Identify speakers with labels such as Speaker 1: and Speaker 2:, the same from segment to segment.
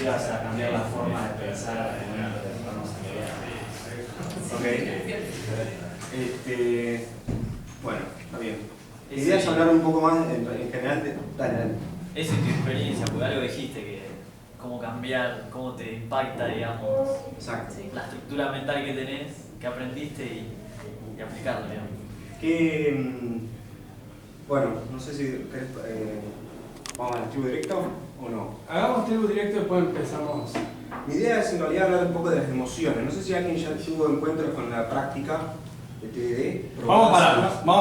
Speaker 1: ibas a cambiar la forma de pensar en una plataforma familiar. Ok. Bueno, está bien. La idea es hablar un poco más en general de... Dale.
Speaker 2: Esa es tu experiencia, porque algo dijiste que cómo cambiar, cómo te impacta, digamos,
Speaker 1: Exacto.
Speaker 2: la estructura mental que tenés, que aprendiste y aplicarlo, digamos.
Speaker 1: Bueno, no sé si querés, vamos al archivo directo o no.
Speaker 3: Hagamos tribu directo y después empezamos.
Speaker 1: Mi idea es en realidad hablar un poco de las emociones. No sé si alguien ya tuvo encuentros con la práctica de TDD.
Speaker 3: Vamos a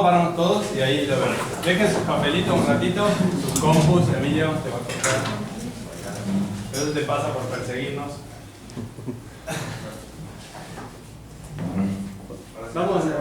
Speaker 3: pararnos todos y ahí lo vemos. Dejen sus papelitos un ratito, sus compus, Emilio te va a contar. Eso te pasa por perseguirnos. Vamos a hacer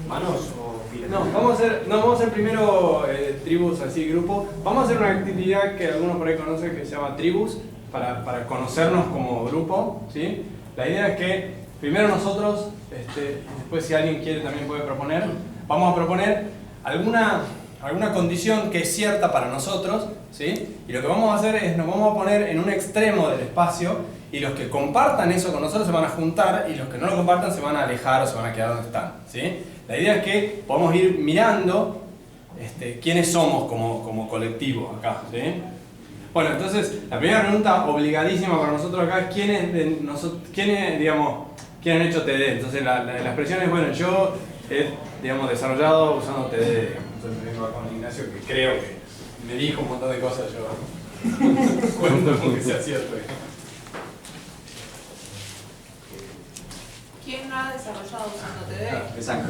Speaker 1: manos o filas.
Speaker 3: No, vamos a hacer primero tribus así, grupo. Vamos a hacer una actividad que algunos por ahí conocen que se llama tribus, para conocernos como grupo, ¿sí? La idea es que primero nosotros, después si alguien quiere también puede proponer, vamos a proponer alguna condición que es cierta para nosotros, ¿sí? Y lo que vamos a hacer es nos vamos a poner en un extremo del espacio y los que compartan eso con nosotros se van a juntar y los que no lo compartan se van a alejar o se van a quedar donde están, ¿sí? La idea es que podamos ir mirando quiénes somos como colectivo acá, ¿sí? Bueno, entonces la primera pregunta obligadísima para nosotros acá es quiénes han hecho TD. Entonces la expresión es, bueno, yo he desarrollado usando TD. Entonces me vengo acá con Ignacio que creo que me dijo un montón de cosas, yo cuento con que sea cierto.
Speaker 4: ¿Quién no ha desarrollado usando TD?
Speaker 1: Exacto.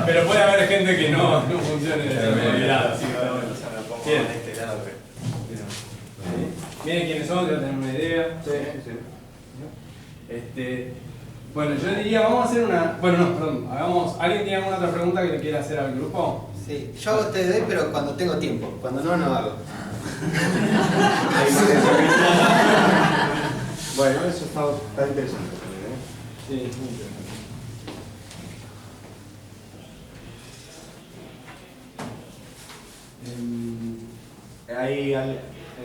Speaker 3: Pero puede haber gente que no funcione de mi lado, así que bueno. ¿Quién? Miren quiénes son, ya tenemos una idea.
Speaker 1: Sí.
Speaker 3: Bueno, yo diría, vamos a hacer una... Bueno, no, perdón, ¿alguien tiene alguna otra pregunta que le quiera hacer al grupo?
Speaker 5: Sí, yo hago TD pero cuando tengo tiempo, cuando no, no hago.
Speaker 1: Bueno, eso está interesante también, ¿eh?
Speaker 3: Sí, muy interesante.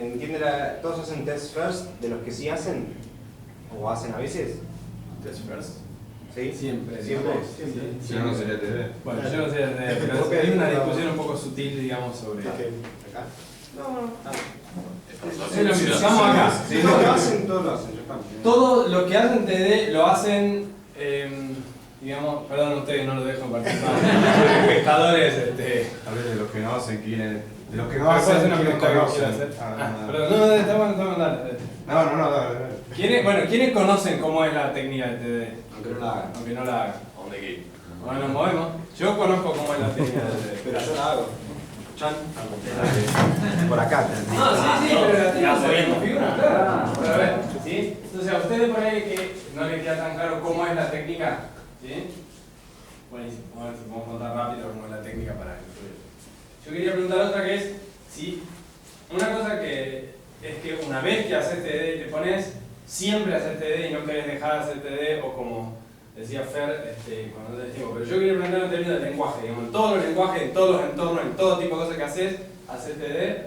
Speaker 1: ¿Entiende todos hacen test first de los que sí hacen? ¿O hacen a veces?
Speaker 3: Test first.
Speaker 1: ¿Sí?
Speaker 3: Siempre.
Speaker 1: ¿Siempre?
Speaker 3: Sí.
Speaker 6: Yo no sería TD.
Speaker 3: Bueno, yo no sería TD, pero hay una discusión un poco sutil, digamos, sobre...
Speaker 1: ¿Acá? No.
Speaker 3: Es lo que usamos acá.
Speaker 1: Sí, todos lo hacen, yo también.
Speaker 3: Todo lo que hacen TD lo hacen, digamos, perdón, ustedes no lo dejo participar. Pescadores,
Speaker 6: A veces los que no hacen quieren. De los que no
Speaker 3: ¿puedes hacer
Speaker 6: hacen
Speaker 3: una
Speaker 6: quieren
Speaker 3: pregunta que quiero
Speaker 6: conocer.
Speaker 3: hacer? Perdón, no, estamos dale.
Speaker 6: No, dale.
Speaker 3: ¿Quiénes conocen cómo es la técnica de TD?
Speaker 1: Aunque no la hagan.
Speaker 3: Aunque no la hagan.
Speaker 6: ¿Dónde aquí?
Speaker 3: Bueno, nos movemos. Yo conozco cómo es la técnica de TD.
Speaker 1: Pero yo la hago. Chan. Por acá.
Speaker 3: No, sí, pero la técnica se configura, claro. A ver, ¿sí? Entonces, a ustedes por ahí que no les queda tan claro cómo es la técnica, ¿sí? Buenísimo. Vamos a contar rápido cómo es la técnica para incluir. Yo quería preguntar otra que es, si una cosa que es que una vez que haces TD y te pones, siempre haces TD y no querés dejar de hacer TD, o como decía Fer, cuando te digo, pero yo quería aprender en términos de lenguaje, digamos, en todos los lenguajes, en todos los entornos, en todo tipo de cosas que haces TD.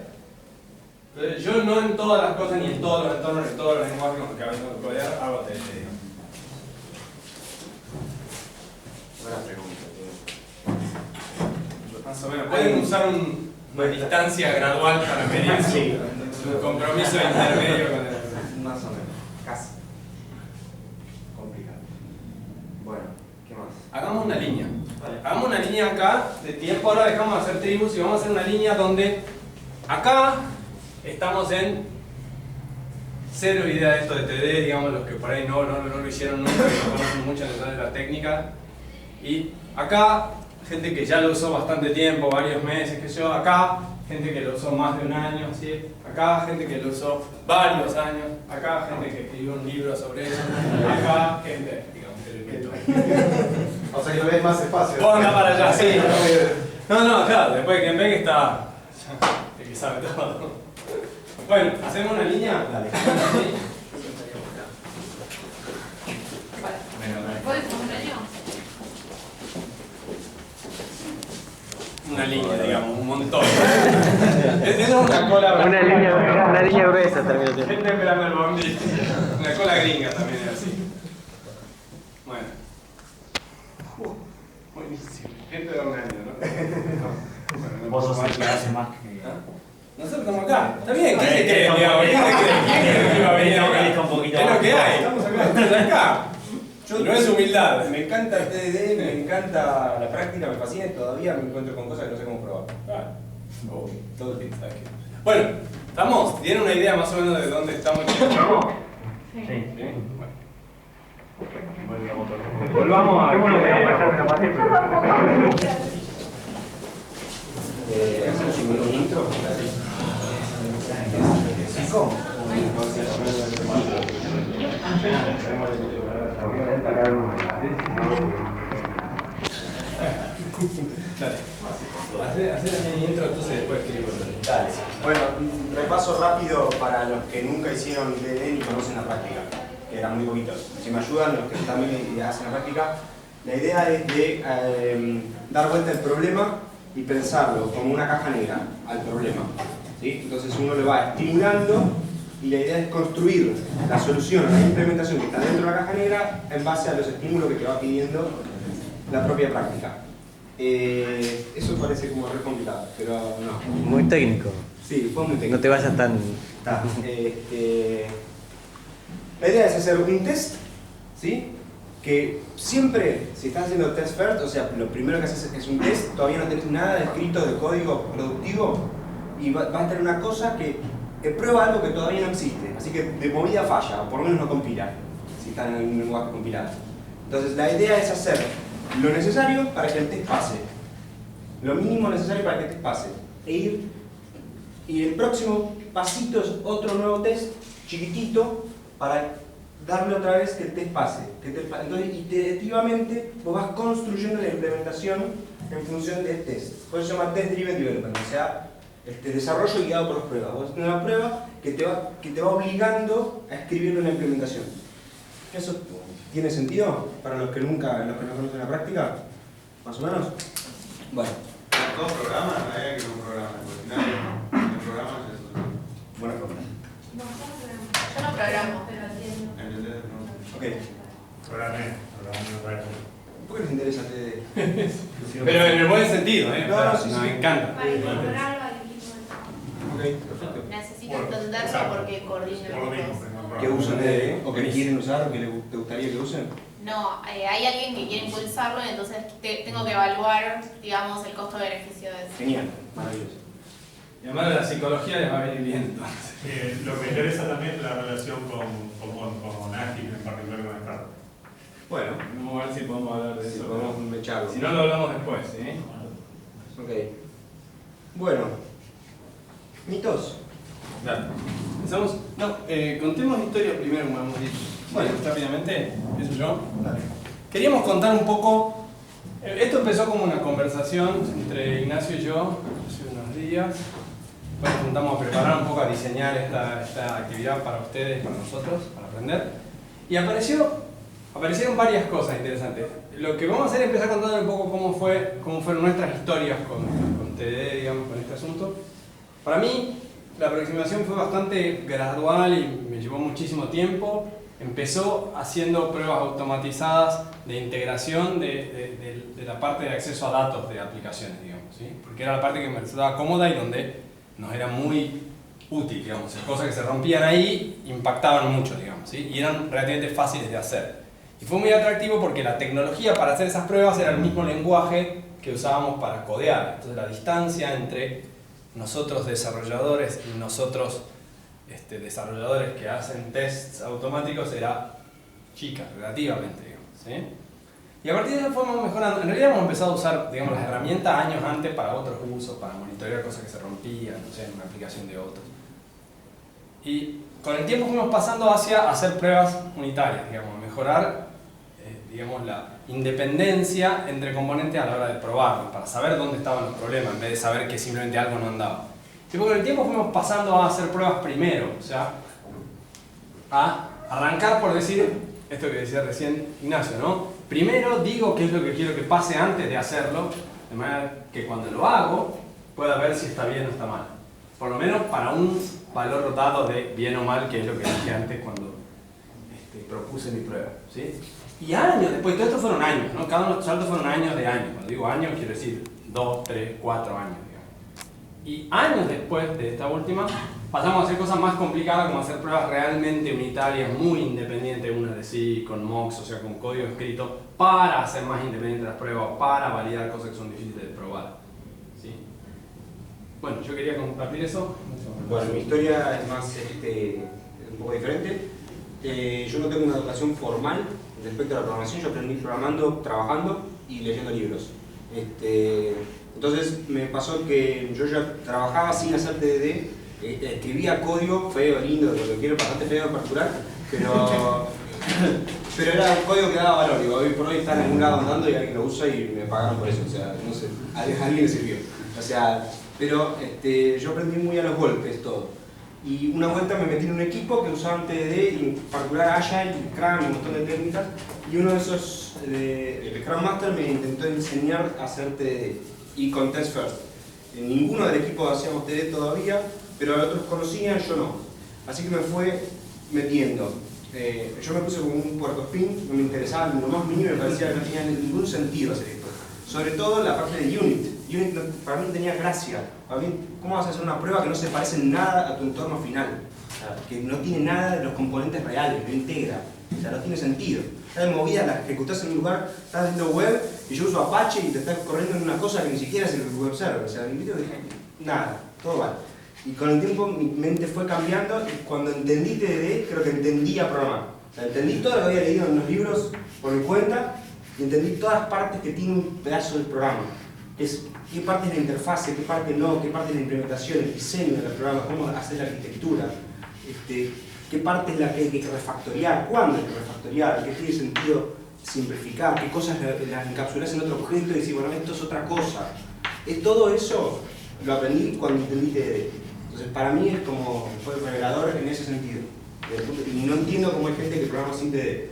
Speaker 3: Pero yo no en todas las cosas, ni en todos los entornos, ni en todos los lenguajes con los que a veces me rodear, hago TD.
Speaker 1: Buena pregunta.
Speaker 3: Más o menos. Pueden usar una distancia gradual para medir su compromiso intermedio con el...
Speaker 1: Más o menos. Casi. Complicado. Bueno, ¿qué más?
Speaker 3: Hagamos una línea.
Speaker 1: Vale.
Speaker 3: Hagamos una línea acá de tiempo. Ahora dejamos de hacer tribus y vamos a hacer una línea donde acá estamos en cero idea de esto de TD, digamos, los que por ahí no lo hicieron nunca, que no conocen mucho de la técnica. Y acá, gente que ya lo usó bastante tiempo, varios meses, que yo, acá, gente que lo usó más de un año, ¿sí? Acá, gente que lo usó varios años, acá, gente que escribió un libro sobre eso, acá, gente, digamos, que lo inventó.
Speaker 6: O sea que lo ves más espacio.
Speaker 3: Ponga para allá, sí. No, claro, después de que ve que está, el que sabe todo. Bueno, ¿hacemos una línea? Dale.
Speaker 4: ¿Vos de cumpleaños?
Speaker 3: una línea, digamos, un montón. Esa es una cola.
Speaker 7: Una línea gruesa termina siendo.
Speaker 3: Gente esperando el bondi. Una cola gringa también es así. Bueno. Buenísimo. Gente de un año, ¿no? Bueno, no
Speaker 8: Vos sos
Speaker 3: puedo
Speaker 8: el que hace más que...
Speaker 3: Nosotros estamos acá. Está bien, ¿qué se cree? ¿Quién se cree que iba a venir acá? Es lo que hay, estamos acá. Estamos acá. No es humildad.
Speaker 9: Me encanta el TDD, me encanta la práctica, me fascina y todavía me encuentro con cosas que no sé cómo probar.
Speaker 3: Todo el tiempo, ¿sabes qué? Bueno, ¿estamos? ¿Tienen una idea más o menos de dónde estamos?
Speaker 8: Sí.
Speaker 3: Bueno.
Speaker 8: Volvamos a...
Speaker 9: ¿Hacer un intro?
Speaker 3: Dale. Hacer el intro, entonces después escribo.
Speaker 9: Dale. Bueno, un repaso rápido para los que nunca hicieron TDD ni conocen la práctica, que eran muy poquitos. Si me ayudan, los que también hacen la práctica, la idea es de dar vuelta al problema y pensarlo como una caja negra al problema. ¿Sí? Entonces uno le va estimulando y la idea es construir la solución, la implementación que está dentro de la caja negra en base a los estímulos que te va pidiendo la propia práctica. Eso parece como re complicado, pero no.
Speaker 7: Muy técnico.
Speaker 9: Sí, fue muy técnico.
Speaker 7: No te vayas tan...
Speaker 9: Está. La idea es hacer un test, ¿sí? Que siempre, si estás haciendo test first, o sea, lo primero que haces es un test, todavía no tenés nada escrito de código productivo y vas a tener una cosa que prueba algo que todavía no existe, así que de movida falla, o por lo menos no compila, si está en un lenguaje compilado. Entonces la idea es hacer lo necesario para que el test pase, lo mínimo necesario para que el test pase, y el próximo pasito es otro nuevo test chiquitito para darle otra vez que el test pase. Entonces, iterativamente vos vas construyendo la implementación en función del test. Por eso se llama Test Driven Development, o sea, desarrollo guiado por las pruebas. Vos tenés una prueba que te va obligando a escribirlo en la implementación. ¿Eso tiene sentido para los que no conocen la práctica? ¿Más o menos? Bueno.
Speaker 6: ¿Todos programas? Hay alguien que no programa. Porque nadie no programa eso.
Speaker 9: Buena pregunta.
Speaker 4: Yo no programo, pero entiendo.
Speaker 6: ¿Entendés? No.
Speaker 9: Ok.
Speaker 8: Programé
Speaker 9: ¿Por qué les interesa TDD?
Speaker 3: Pero en el buen sentido, ¿eh?
Speaker 9: No, sí,
Speaker 3: Nos
Speaker 9: sí.
Speaker 3: encanta.
Speaker 10: Para incorporarlo al equipo.
Speaker 9: Ok, perfecto.
Speaker 10: Necesito entenderlo porque coordino equipos.
Speaker 9: ¿Que usan TDD? ¿O que quieren usar o que te gustaría que usen?
Speaker 10: No, hay alguien que quiere impulsarlo y entonces tengo que evaluar, digamos, el costo-beneficio de eso.
Speaker 9: Genial, maravilloso.
Speaker 3: Y además la psicología les va a venir bien entonces.
Speaker 8: Lo que interesa también es la relación con Ágil, en particular con Spark.
Speaker 9: Bueno,
Speaker 3: Vamos a ver si podemos hablar de
Speaker 9: si
Speaker 3: eso.
Speaker 9: podemos mecharlo.
Speaker 3: Si no, lo hablamos después, ¿sí?
Speaker 9: Ok. Bueno. ¿Mitos?
Speaker 3: Dale. Empezamos. No, contemos historias primero, como hemos dicho. Bueno, rápidamente, empiezo yo.
Speaker 9: Dale.
Speaker 3: Queríamos contar un poco. Esto empezó como una conversación entre Ignacio y yo hace unos días. Después nos juntamos a preparar un poco, a diseñar esta actividad para ustedes, para nosotros, para aprender. Y aparecieron varias cosas interesantes. Lo que vamos a hacer es empezar contando un poco cómo fueron nuestras historias con TDD, digamos, con este asunto. Para mí, la aproximación fue bastante gradual y me llevó muchísimo tiempo. Empezó haciendo pruebas automatizadas de integración de la parte de acceso a datos de aplicaciones, digamos, ¿sí? Porque era la parte que me resultaba cómoda y donde nos era muy útil, digamos. Cosas que se rompían ahí impactaban mucho, digamos, ¿sí? Y eran relativamente fáciles de hacer. Y fue muy atractivo porque la tecnología para hacer esas pruebas era el mismo lenguaje que usábamos para codear. Entonces la distancia entre nosotros desarrolladores y nosotros desarrolladores que hacen tests automáticos era chica, relativamente, digamos, ¿sí? Y a partir de eso fuimos mejorando. En realidad hemos empezado a usar, digamos, las herramientas años antes para otros usos, para monitorear cosas que se rompían, no sé, en una aplicación de otros. Y con el tiempo fuimos pasando hacia hacer pruebas unitarias, digamos, mejorar, digamos, la independencia entre componentes a la hora de probarlos, para saber dónde estaban los problemas, en vez de saber que simplemente algo no andaba. Y con el tiempo fuimos pasando a hacer pruebas primero, o sea, a arrancar por decir, esto que decía recién Ignacio, ¿no? Primero digo qué es lo que quiero que pase antes de hacerlo, de manera que cuando lo hago pueda ver si está bien o está mal. Por lo menos para un valor dado de bien o mal, que es lo que dije antes cuando propuse mi prueba, ¿sí? Y años después, todo esto fueron años, ¿no? Cada uno de los saltos fueron años de años. Cuando digo años, quiero decir 2, 3, 4 años, digamos. Y años después de esta última, pasamos a hacer cosas más complicadas, como hacer pruebas realmente unitarias, muy independientes una de sí, con mocks, o sea, con código escrito, para hacer más independientes las pruebas, para validar cosas que son difíciles de probar, ¿sí? Bueno, yo quería compartir eso.
Speaker 9: Bueno, mi historia es más un poco diferente. Yo no tengo una educación formal respecto a la programación. Yo aprendí programando, trabajando y leyendo libros. Entonces me pasó que yo ya trabajaba sin hacer TDD, escribía código feo, lindo, lo que quiero, bastante feo en particular, pero era un código que daba valor. Digo, hoy por hoy está en algún lado andando y alguien lo usa y me pagaron por eso. O sea, no sé, a alguien le sirvió. O sea, pero yo aprendí muy a los golpes todo. Y una vuelta me metí en un equipo que usaban TDD, y en particular Agile, Scrum y un montón de técnicas, y uno de esos, el Scrum Master, me intentó enseñar a hacer TDD y con Test First. Ninguno del equipo hacíamos TDD todavía, pero otros conocían, yo no. Así que me fue metiendo. Yo me puse como un puercoespín, no me interesaba ni lo más mínimo, me parecía que no tenía ningún sentido hacer esto. Sobre todo la parte de Unit. Unit para mí no tenía gracia. Para mí, ¿cómo vas a hacer una prueba que no se parece en nada a tu entorno final? O sea, que no tiene nada de los componentes reales, no integra. O sea, no tiene sentido. Estás de movida, la ejecutás en un lugar, estás haciendo web, y yo uso Apache y te estás corriendo en una cosa que ni siquiera es el web server. O sea, en el video dije, nada, todo mal. Y con el tiempo mi mente fue cambiando y cuando entendí TDD, creo que entendí a programar. O sea, entendí todo lo que había leído en los libros por mi cuenta y entendí todas las partes que tiene un pedazo del programa. Qué parte es la interfase, qué parte no, qué parte es la implementación, el diseño del programa, cómo hacer la arquitectura, qué parte es la que hay que refactorear, cuándo hay que refactorear, qué tiene sentido simplificar, qué cosas las encapsulas en otro objeto y decir, bueno, esto es otra cosa. Todo eso lo aprendí cuando entendí TDD. Entonces, para mí es como, fue revelador en ese sentido. Y no entiendo cómo hay gente que programa sin TDD.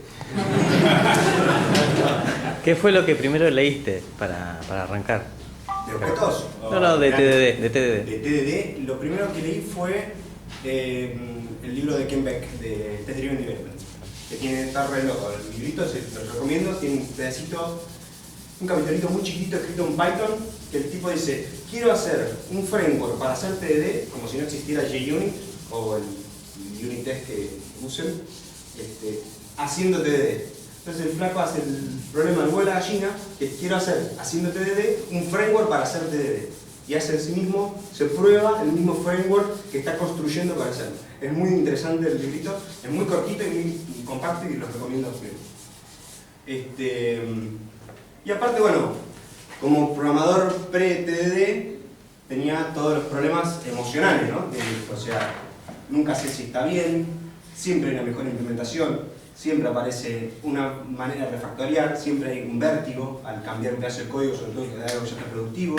Speaker 7: ¿Qué fue lo que primero leíste para arrancar?
Speaker 9: ¿De objetos?
Speaker 7: No, de TDD.
Speaker 9: De TDD, lo primero que leí fue el libro de Ken Beck, de Test Driven Development, que está re loco. El librito, se los recomiendo, tiene un pedacito, un capitolito muy chiquitito escrito en Python, que el tipo dice, quiero hacer un framework para hacer TDD, como si no existiera JUnit, o el unit test que usen, haciendo TDD. Entonces el flaco hace el problema del vuelo a la gallina, que quiero hacer, haciendo TDD, un framework para hacer TDD. Y hace en sí mismo, se prueba el mismo framework que está construyendo para hacerlo. Es muy interesante el librito, es muy cortito y muy compacto y los recomiendo mucho. Y aparte, bueno, como programador pre-TDD, tenía todos los problemas emocionales, ¿no? O sea, nunca sé si está bien, siempre hay una mejor implementación. Siempre aparece una manera de refactorear, siempre hay un vértigo al cambiar un pedazo de código, sobre todo que da algo que ya está productivo.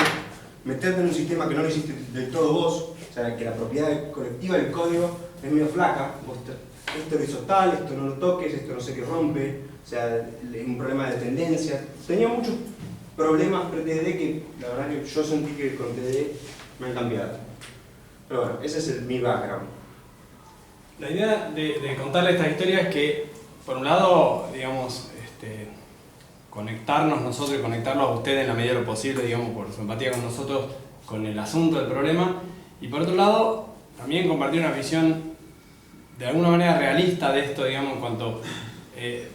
Speaker 9: Meterte en un sistema que no lo hiciste del todo vos, o sea, que la propiedad colectiva del código es medio flaca. Vos esto lo hizo tal, esto no lo toques, esto no sé qué rompe, o sea, un problema de dependencia. Tenía muchos problemas pre-TDD que la verdad que yo sentí que con TDD me han cambiado. Pero bueno, ese es mi background.
Speaker 3: La idea de contarle esta historia es que, por un lado, digamos, conectarnos nosotros y conectarlos a ustedes en la medida de lo posible, digamos, por su empatía con nosotros, con el asunto del problema, y por otro lado, también compartir una visión de alguna manera realista de esto, digamos, en cuanto,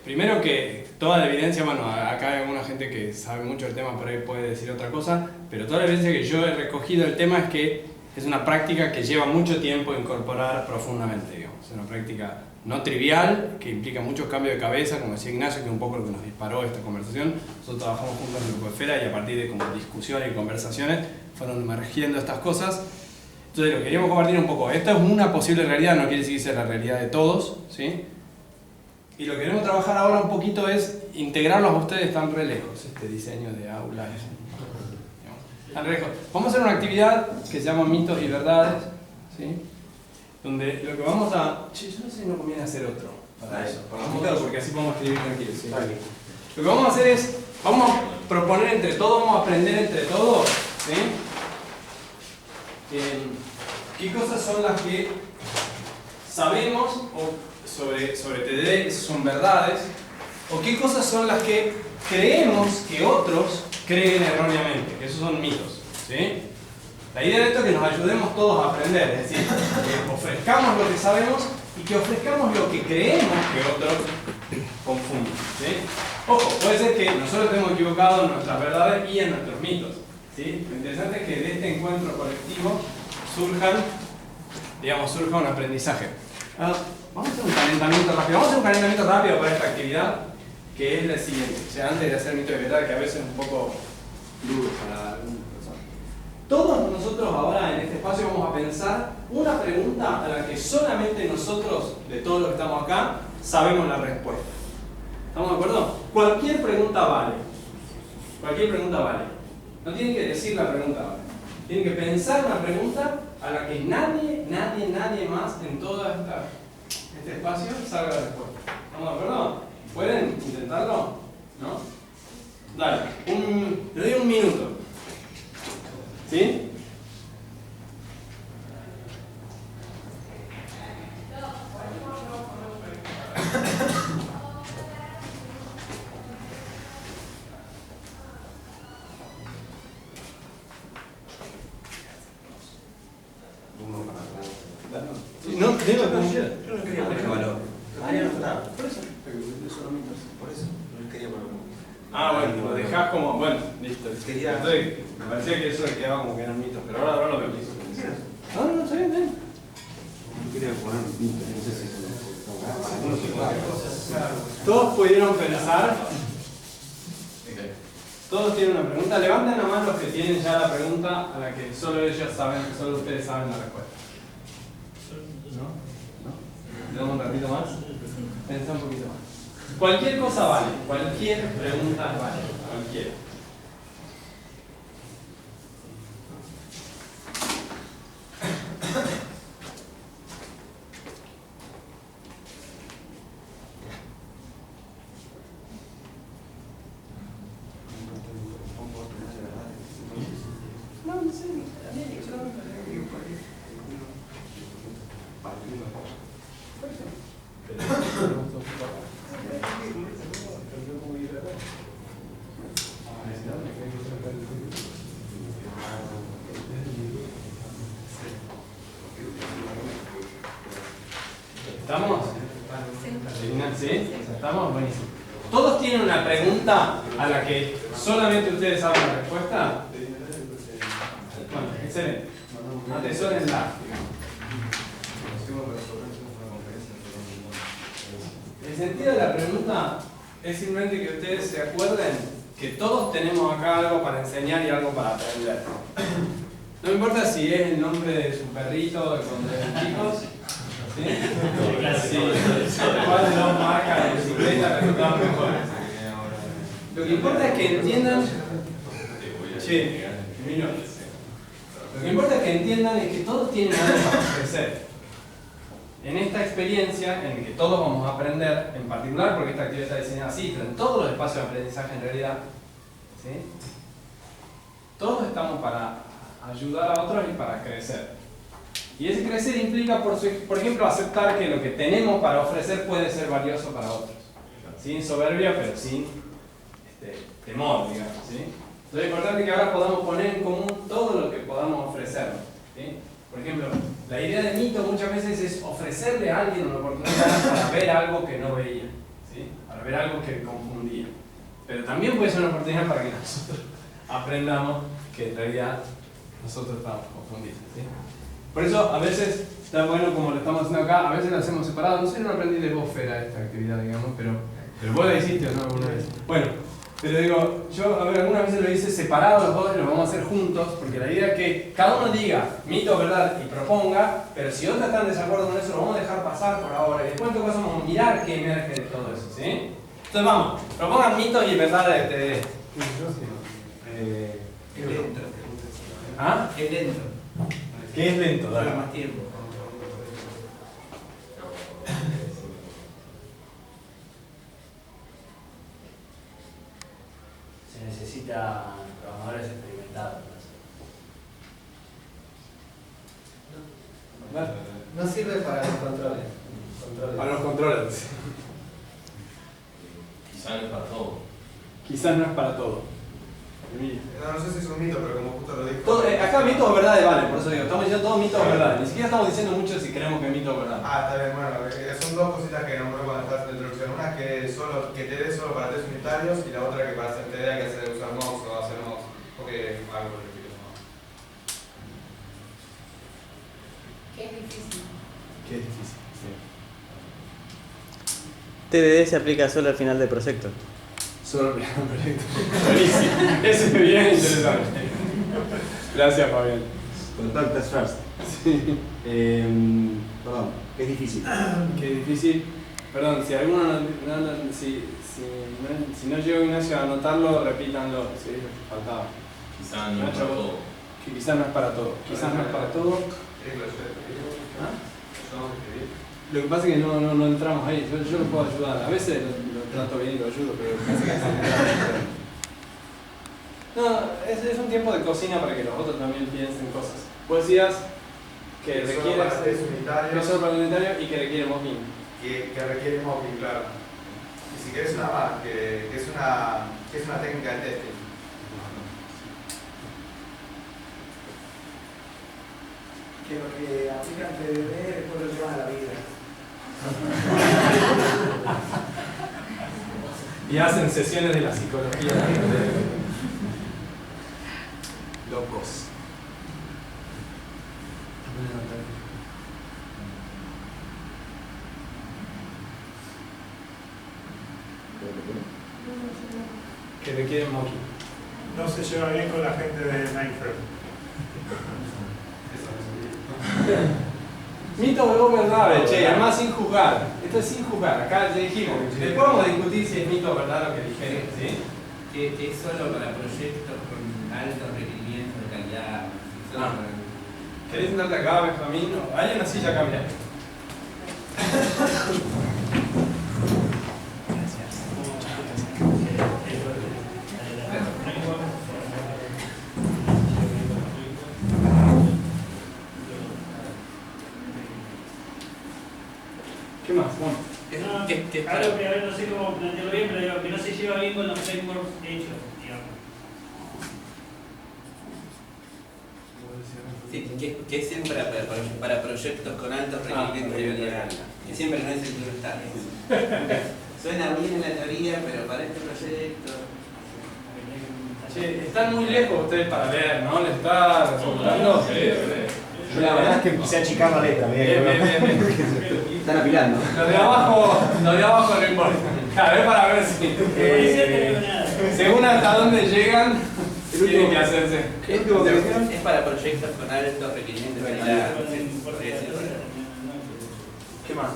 Speaker 3: primero que toda la evidencia, bueno, acá hay alguna gente que sabe mucho del tema, por ahí puede decir otra cosa, pero toda la evidencia que yo he recogido del tema es que es una práctica que lleva mucho tiempo incorporar profundamente, digamos, es una práctica no trivial, que implica muchos cambios de cabeza, como decía Ignacio, que es un poco lo que nos disparó esta conversación. Nosotros trabajamos juntos en el grupo Esfera y a partir de como discusiones y conversaciones fueron emergiendo estas cosas. Entonces lo que queríamos compartir un poco, esto es una posible realidad, no quiere decir que sea la realidad de todos, ¿sí? Y lo que queremos trabajar ahora un poquito es integrarlos a ustedes tan re lejos, este diseño de aula, tan re lejos. Vamos a hacer una actividad que se llama mitos y verdades, ¿sí? Donde lo que vamos a... Che, yo no sé si no conviene hacer otro para eso, para porque así podemos escribir tranquilos, ¿sí? Lo que vamos a hacer es, vamos proponer entre todos, vamos a aprender entre todos, ¿sí? ¿Qué cosas son las que sabemos o sobre TDD son verdades? ¿O qué cosas son las que creemos que otros creen erróneamente? Que esos son mitos, ¿sí? La idea de esto es que nos ayudemos todos a aprender, es decir, que ofrezcamos lo que sabemos y que ofrezcamos lo que creemos que otros confunden, ¿sí? Ojo, puede ser que nosotros estemos equivocados en nuestras verdades y en nuestros mitos, ¿sí? Lo interesante es que de este encuentro colectivo surja un aprendizaje. Vamos a hacer un calentamiento rápido. Vamos a hacer un calentamiento rápido para esta actividad, que es la siguiente. O sea, antes de hacer mito de verdad, que a veces es un poco duro para algunas personas. Todos nosotros ahora en este espacio vamos a pensar una pregunta a la que solamente nosotros, de todos los que estamos acá, sabemos la respuesta. ¿Estamos de acuerdo? Cualquier pregunta vale. Cualquier pregunta vale. No tienen que decir la pregunta vale. Tienen que pensar una pregunta a la que nadie más en todo este espacio sabe la respuesta. ¿Estamos de acuerdo? ¿Pueden intentarlo? ¿No? Dale, te doy un minuto. ¿Sí? No, dime como quieras.
Speaker 9: Yo no quería poner valor.
Speaker 3: Por eso.
Speaker 9: Por eso, no quería poner valor.
Speaker 3: Bueno, lo dejás como. Bueno, listo.
Speaker 9: Quería-
Speaker 3: Entonces, me parecía que eso quedaba como que eran mitos, pero ahora lo veo. No, está bien, bien.
Speaker 9: No quería poner, no sé si
Speaker 3: Todos pudieron pensar. Todos tienen una pregunta. Levanten la mano los que tienen ya la pregunta a la que solo ellos saben, solo ustedes saben la respuesta. ¿No? ¿Le damos un ratito más? Pensá un poquito más. Cualquier cosa vale. Cualquier pregunta vale. Cualquiera. No sé. ¿Estamos? ¿Sí? ¿Estamos? Buenísimo. ¿Todos tienen una pregunta a la que solamente ustedes saben la respuesta? Bueno, excelente. Atesórenla. El sentido de la pregunta es simplemente que ustedes se acuerden que todos tenemos acá algo para enseñar y algo para aprender. No importa si es el nombre de su perrito de cuando eran chicos, ¿sí? Sí, cuál de dos marcas de bicicleta resultaban mejores. Lo que importa es que entiendan. Che, lo que importa es que entiendan es que todos tienen algo para ofrecer. En esta experiencia en que todos vamos a aprender, en particular porque esta actividad está diseñada así, pero en todos los espacios de aprendizaje en realidad, ¿sí? Todos estamos para ayudar a otros y para crecer. Y ese crecer implica, por ejemplo, aceptar que lo que tenemos para ofrecer puede ser valioso para otros. Sin soberbia, pero sin temor, digamos. ¿Sí? Entonces es importante que ahora podamos poner en común todo lo que podamos ofrecernos. ¿Sí? Por ejemplo, la idea de mito muchas veces es ofrecerle a alguien una oportunidad para ver algo que no veía, ¿sí? Para ver algo que confundía. Pero también puede ser una oportunidad para que nosotros aprendamos que en realidad nosotros estamos confundidos, ¿sí? Por eso a veces está bueno como lo estamos haciendo acá, a veces lo hacemos separado. No sé si no aprendí de vos, Fera, esta actividad, digamos, pero vos la hiciste, ¿no? Alguna vez. Bueno, pero digo, yo algunas veces lo hice separado los dos y lo vamos a hacer juntos, porque la idea es que cada uno diga mito o verdad y proponga, pero si otros están en desacuerdo con eso, lo vamos a dejar pasar por ahora y después en todo caso vamos a mirar qué emerge de todo eso, ¿sí? Entonces vamos, propongan mitos y verdades de TDD.
Speaker 5: Es lento.
Speaker 3: ¿Ah?
Speaker 5: Es lento.
Speaker 3: ¿Qué es lento? Dale.
Speaker 5: Dura más tiempo. Se necesita
Speaker 2: necesita programadores experimentados.
Speaker 5: No sirve para los controles.
Speaker 3: Para los controles.
Speaker 11: Quizá no es para todo.
Speaker 3: Quizás no es para todo. Emilio.
Speaker 6: No sé si es un mito, pero como justo lo dijo.
Speaker 3: Acá mitos o verdades vale, por eso digo, estamos diciendo todos mitos o verdades. Ni siquiera estamos diciendo mucho si creemos que es mito o verdad.
Speaker 6: Ah, está bien, bueno, son dos cositas que nombró cuando estás en la introducción. Una que te dé solo para test unitarios y la otra que para hacer TD hay que hacer usar mocks o hacer mocks. Porque algo por el estilo.
Speaker 10: Que es difícil.
Speaker 3: Qué difícil. Sí.
Speaker 7: TDD se aplica solo al final del proyecto.
Speaker 3: Solo el proyecto. Buenísimo. Eso es bien interesante. Gracias, Fabián.
Speaker 9: Con todo el test first.
Speaker 3: Sí.
Speaker 9: Perdón, que es difícil.
Speaker 3: Qué difícil. Perdón, si alguno si no llegó Ignacio a anotarlo, repítanlo. Sí, faltaba.
Speaker 11: Quizá no es para todo.
Speaker 3: Que quizás no es para todo. Quizás no es para todo. ¿Ah? Lo que pasa es que no entramos ahí. Yo lo puedo ayudar. A veces lo trato bien y lo ayudo, pero parece que no, es un tiempo de cocina para que los otros también piensen cosas. Vos decías que requiere que solo para unitario y que requiere mocking.
Speaker 6: Que requiere mocking, claro. Y si querés una más, que es una técnica de testing.
Speaker 12: Que lo que aplican TDD después lo llevan a la vida.
Speaker 3: Y hacen sesiones de la psicología. Locos. Que requieren mocking.
Speaker 8: No se lleva bien con la gente de Nineframe.
Speaker 3: Mito o verdad, che, además sin juzgar. Esto es sin juzgar. Acá ya dijimos. Después vamos a discutir si es mito o verdad lo que dijeron, ¿sí?
Speaker 5: Que es solo para proyectos con altos requerimientos de calidad.
Speaker 3: ¿Querés sentarte acá, Benjamín? No, hay una silla acá, mirá. ¿Qué más? Bueno.
Speaker 13: Algo que a ver, no sé cómo plantearlo bien, pero digo, que no se lleva bien con los frameworks hechos, digamos.
Speaker 5: Sí, que es siempre para proyectos con altos requerimientos de calidad. Que siempre no es el club estándar. Suena bien en la teoría, pero para este proyecto.
Speaker 3: Che, están muy lejos ustedes para leer, ¿no? ¿Les está resultando? Sí.
Speaker 9: Yo la verdad es que empecé a achicar la letra.
Speaker 3: Bien.
Speaker 9: Están apilando.
Speaker 3: Los de abajo no importa. Claro, es para ver si. Según hasta dónde llegan, tienen que hacerse.
Speaker 5: Es para proyectos con altos requerimientos de calidad.
Speaker 3: ¿Qué más?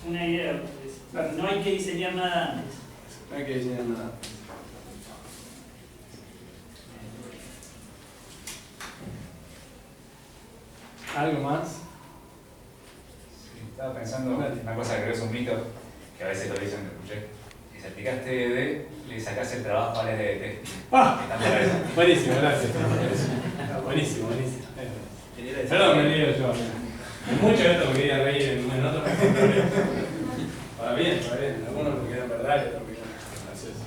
Speaker 13: Una idea, pues, no hay que diseñar nada antes.
Speaker 3: No hay que diseñar nada. ¿Algo más?
Speaker 14: Estaba pensando una cosa que creo que es un mito, que a veces lo dicen en el proyecto. Si se aplicas TDD, le sacás el trabajo a la de test.
Speaker 3: Buenísimo, gracias. Buenísimo. Perdón, me lío yo. Mucho de esto me quería reír en otros controles. Ahora bien. Algunos me quedan verdad y otros me quedan graciosos.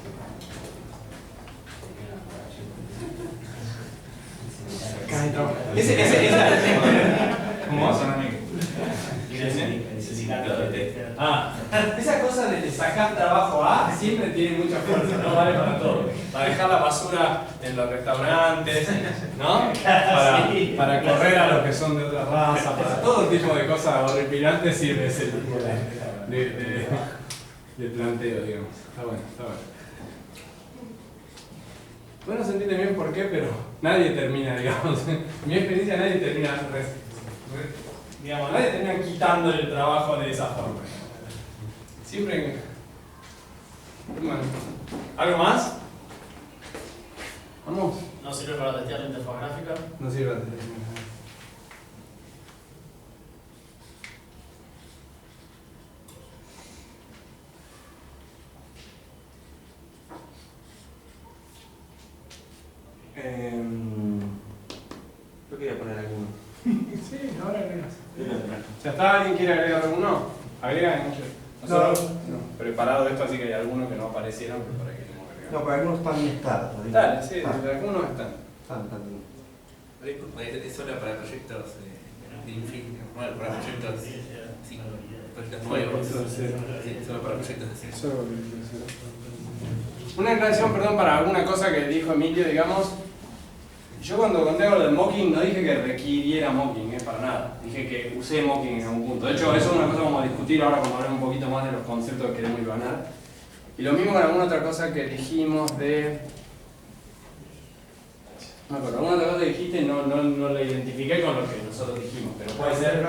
Speaker 3: ¿Cómo? Esa cosa de sacar trabajo A siempre tiene mucha fuerza, no vale para todo. Para dejar la basura en los restaurantes, ¿no? Para correr a los que son de otra raza, para todo tipo de cosas horripilantes sirve ese tipo de planteo, digamos. Está bueno. Bueno, no se entiende bien por qué, pero nadie termina, digamos. En mi experiencia nadie termina nadie termina quitándole el trabajo de esa forma. Siempre. Bueno. ¿Algo más? Vamos.
Speaker 2: No sirve para testear la interfaz gráfica.
Speaker 3: No sirve para testear.
Speaker 9: Yo quería poner alguno.
Speaker 3: Sí, ahora agregas. ¿Ya está? ¿Alguien quiere agregar alguno? Agrega nosotros preparado esto, así que hay algunos que no aparecieron, pero para que tenemos que agregar.
Speaker 9: No, pero algunos están mezclados.
Speaker 3: Dale, sí, algunos están.
Speaker 5: Están. Es solo para proyectos de Infinity, bueno, para proyectos, sí, proyectos nuevos. Sí, solo para proyectos de cero.
Speaker 3: Una aclaración, perdón, para alguna cosa que dijo Emilio, digamos. Yo cuando conté lo del mocking no dije que requiriera mocking, para nada. Dije que usé mocking en algún punto. De hecho, eso es una cosa que vamos a discutir ahora cuando hablemos un poquito más de los conceptos que queremos ganar. Y lo mismo con alguna otra cosa que dijimos de... No, pero alguna otra cosa que dijiste no lo identifiqué con lo que nosotros dijimos, pero puede ser...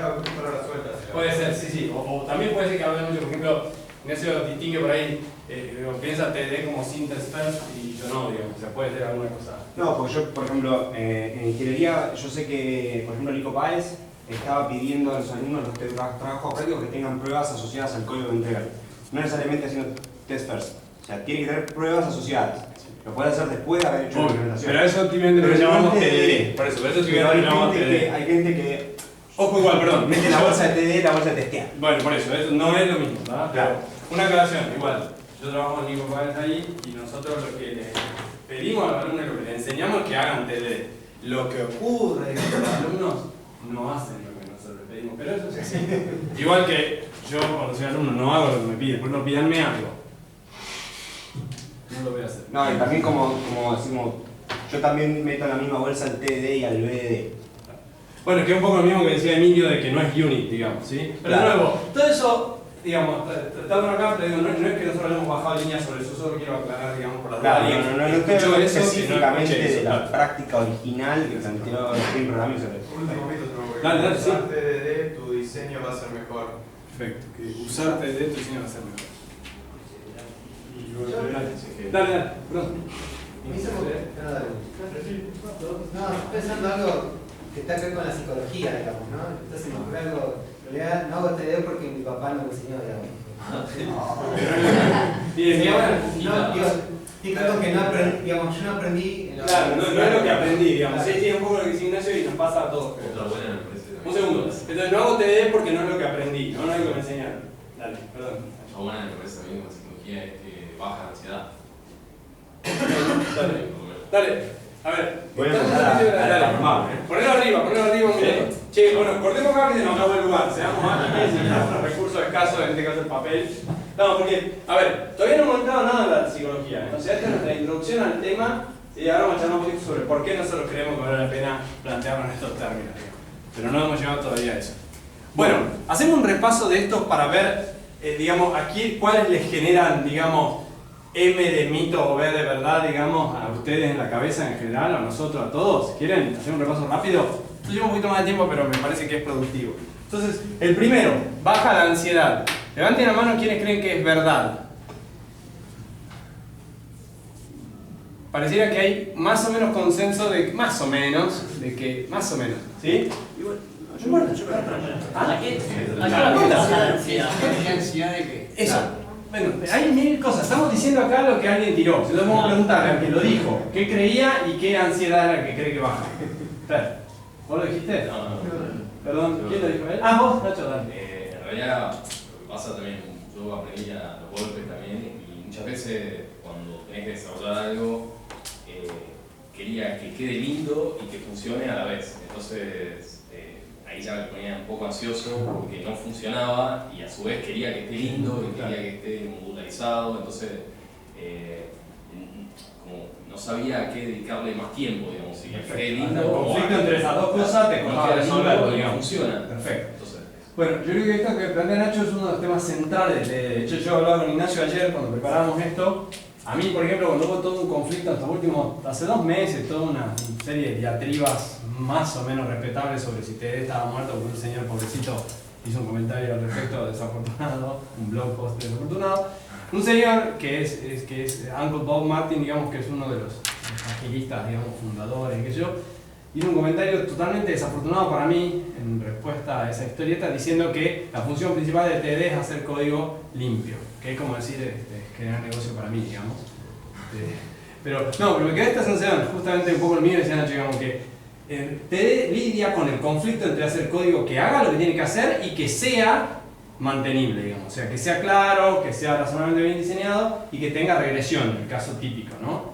Speaker 3: Puede ser, sí. O también puede ser que hable mucho, por ejemplo, Ignacio distingue por ahí, piensa TD como syntax first y yo no, digamos, o sea, puede ser alguna cosa.
Speaker 9: No, porque yo, por ejemplo, en ingeniería, yo sé que, por ejemplo, Nico Páez estaba pidiendo a los alumnos los trabajos prácticos que tengan pruebas asociadas al código de entrega. No necesariamente haciendo test first. O sea, tiene que tener pruebas asociadas. Lo puede hacer después de haber hecho la implementación.
Speaker 3: Pero eso típicamente lo llamamos TD. Por eso típicamente lo llamamos TD.
Speaker 9: Hay gente que...
Speaker 3: Ojo igual, perdón.
Speaker 9: Mete la bolsa de TD y la bolsa de testear.
Speaker 3: Bueno, por eso no es lo mismo, ¿verdad? Claro. Una aclaración, igual. Yo trabajo con Nico Páez ahí y nosotros lo que le pedimos a los alumnos, lo que les enseñamos es que hagan TD. Lo que ocurre es que los alumnos no hacen lo que nosotros les pedimos, pero eso es así. Igual que yo, cuando soy alumno, no hago lo que me piden, por no pidanme algo. No lo voy a hacer.
Speaker 9: No, y también como decimos, yo también meto en la misma bolsa al TD y al BD.
Speaker 3: Bueno, es que es un poco lo mismo que decía Emilio de que no es unit, digamos, ¿sí? Pero de nuevo, todo eso, digamos, tratando acá, pero digo, no es que nosotros hemos bajado líneas sobre eso, solo quiero aclarar, digamos, por las
Speaker 9: Claro,
Speaker 3: dudas.
Speaker 9: no estoy hablando específicamente de la práctica original que planteó el programa sobre eso.
Speaker 6: Último mito,
Speaker 3: Dale, sí.
Speaker 6: usar TDD, tu diseño va a ser mejor.
Speaker 3: Perfecto, que usar TDD tu diseño va a ser mejor. Dale, perdón.
Speaker 12: No, estoy pensando algo que está que ver con la psicología, digamos, ¿no? Entonces me ocurre algo, en realidad no hago TD porque mi papá no me enseñó, digamos. Digo que no aprendí, digamos, yo no aprendí.
Speaker 3: Claro, no es lo que aprendí, digamos. Sí, es un poco lo que dice Ignacio y nos pasa a todos. Un segundo. Entonces no hago TD porque no es lo que aprendí, no es lo que me enseñaron. Dale, perdón.
Speaker 11: Lo bueno me parece a mí con la psicología es que baja la ansiedad.
Speaker 3: Dale, a ver.
Speaker 9: Voy a empezar a
Speaker 3: Ponelo arriba un minuto. Che, bueno, cortemos acá que se nos acabó el lugar. Seamos aquí que necesitamos los recursos escasos, en este caso el papel. No, porque, a ver, todavía no hemos entrado nada en la psicología. O sea, esta es nuestra introducción al tema y ahora vamos a charlar un poquito sobre por qué nosotros creemos que vale la pena plantearnos estos términos. Pero no hemos llegado todavía a eso. Bueno, hacemos un repaso de estos para ver, digamos, aquí cuáles les generan, digamos, M de mito o B de verdad, digamos, a ustedes en la cabeza en general, a nosotros, a todos. ¿Quieren hacer un repaso rápido? Esto lleva un poquito más de tiempo, pero me parece que es productivo. Entonces, el primero, baja la ansiedad. Levanten la mano quienes creen que es verdad. Pareciera que hay más o menos consenso de que, más o menos, ¿sí?
Speaker 2: ¿A qué ansiedad de qué?
Speaker 3: Eso. Bueno, hay mil cosas. Estamos diciendo acá lo que alguien tiró. Entonces vamos a preguntarle al que lo dijo, qué creía y qué ansiedad era la que cree que baja. Fer, ¿vos lo dijiste?
Speaker 11: No.
Speaker 3: Perdón, ¿quién lo dijo él? Ah, vos, Nacho, dale.
Speaker 11: En realidad, lo que pasa también, yo aprendí a los golpes también y muchas veces cuando tenés que desarrollar algo, quería que quede lindo y que funcione a la vez. Entonces, ahí ya me ponía un poco ansioso porque no funcionaba y a su vez quería que esté lindo y quería que esté modularizado, entonces como no sabía a qué dedicarle más tiempo, digamos, si que esté lindo.
Speaker 3: El conflicto entre esas dos cosas te costaba resolverlo, digamos.
Speaker 11: Funciona.
Speaker 3: Perfecto. Entonces, bueno, yo creo que esto que plantea Nacho es uno de los temas centrales. De hecho, yo hablaba con Ignacio ayer cuando preparábamos esto. A mí, por ejemplo, cuando hubo todo un conflicto hace 2 meses, toda una serie de diatribas más o menos respetables sobre si TD estaba muerto, porque un señor pobrecito hizo un comentario al respecto desafortunado, un blog post desafortunado. Un señor que es Uncle Bob Martin, digamos que es uno de los agilistas, digamos, fundadores, que yo, hizo un comentario totalmente desafortunado para mí en respuesta a esa historieta, diciendo que la función principal de TDD es hacer código limpio, que es como decir, generar negocio para mí, digamos. Pero me quedó esta sensación, justamente un poco el mío, decían, digamos, que TDD lidia con el conflicto entre hacer código que haga lo que tiene que hacer y que sea mantenible, digamos, o sea, que sea claro, que sea razonablemente bien diseñado y que tenga regresión, el caso típico, ¿no?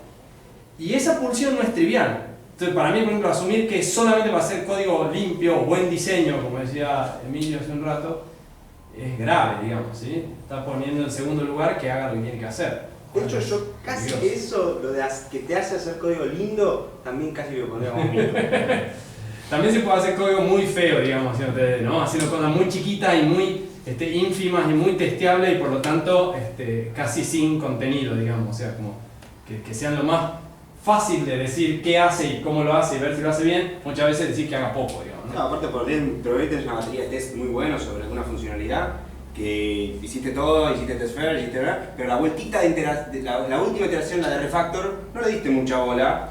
Speaker 3: Y esa pulsión no es trivial. Entonces, para mí, por ejemplo, asumir que solamente va a ser código limpio, buen diseño, como decía Emilio hace un rato, es grave, digamos, ¿sí? Está poniendo en segundo lugar que haga lo que tiene que hacer.
Speaker 9: De hecho, yo casi que eso, lo de que te hace hacer código lindo, también casi lo pondría como mito.
Speaker 3: También se puede hacer código muy feo, digamos, ¿no? Haciendo cosas muy chiquitas y muy ínfimas y muy testeables y por lo tanto casi sin contenido, digamos, o sea, como que sean lo más fácil de decir qué hace y cómo lo hace y ver si lo hace bien, muchas veces decir que haga poco, digamos, ¿no?
Speaker 9: No, aparte por ahí tenés una batería de test muy buena sobre alguna funcionalidad que hiciste todo, hiciste testfair, hiciste verdad, pero la vueltita la última iteración, la de refactor, no le diste mucha bola,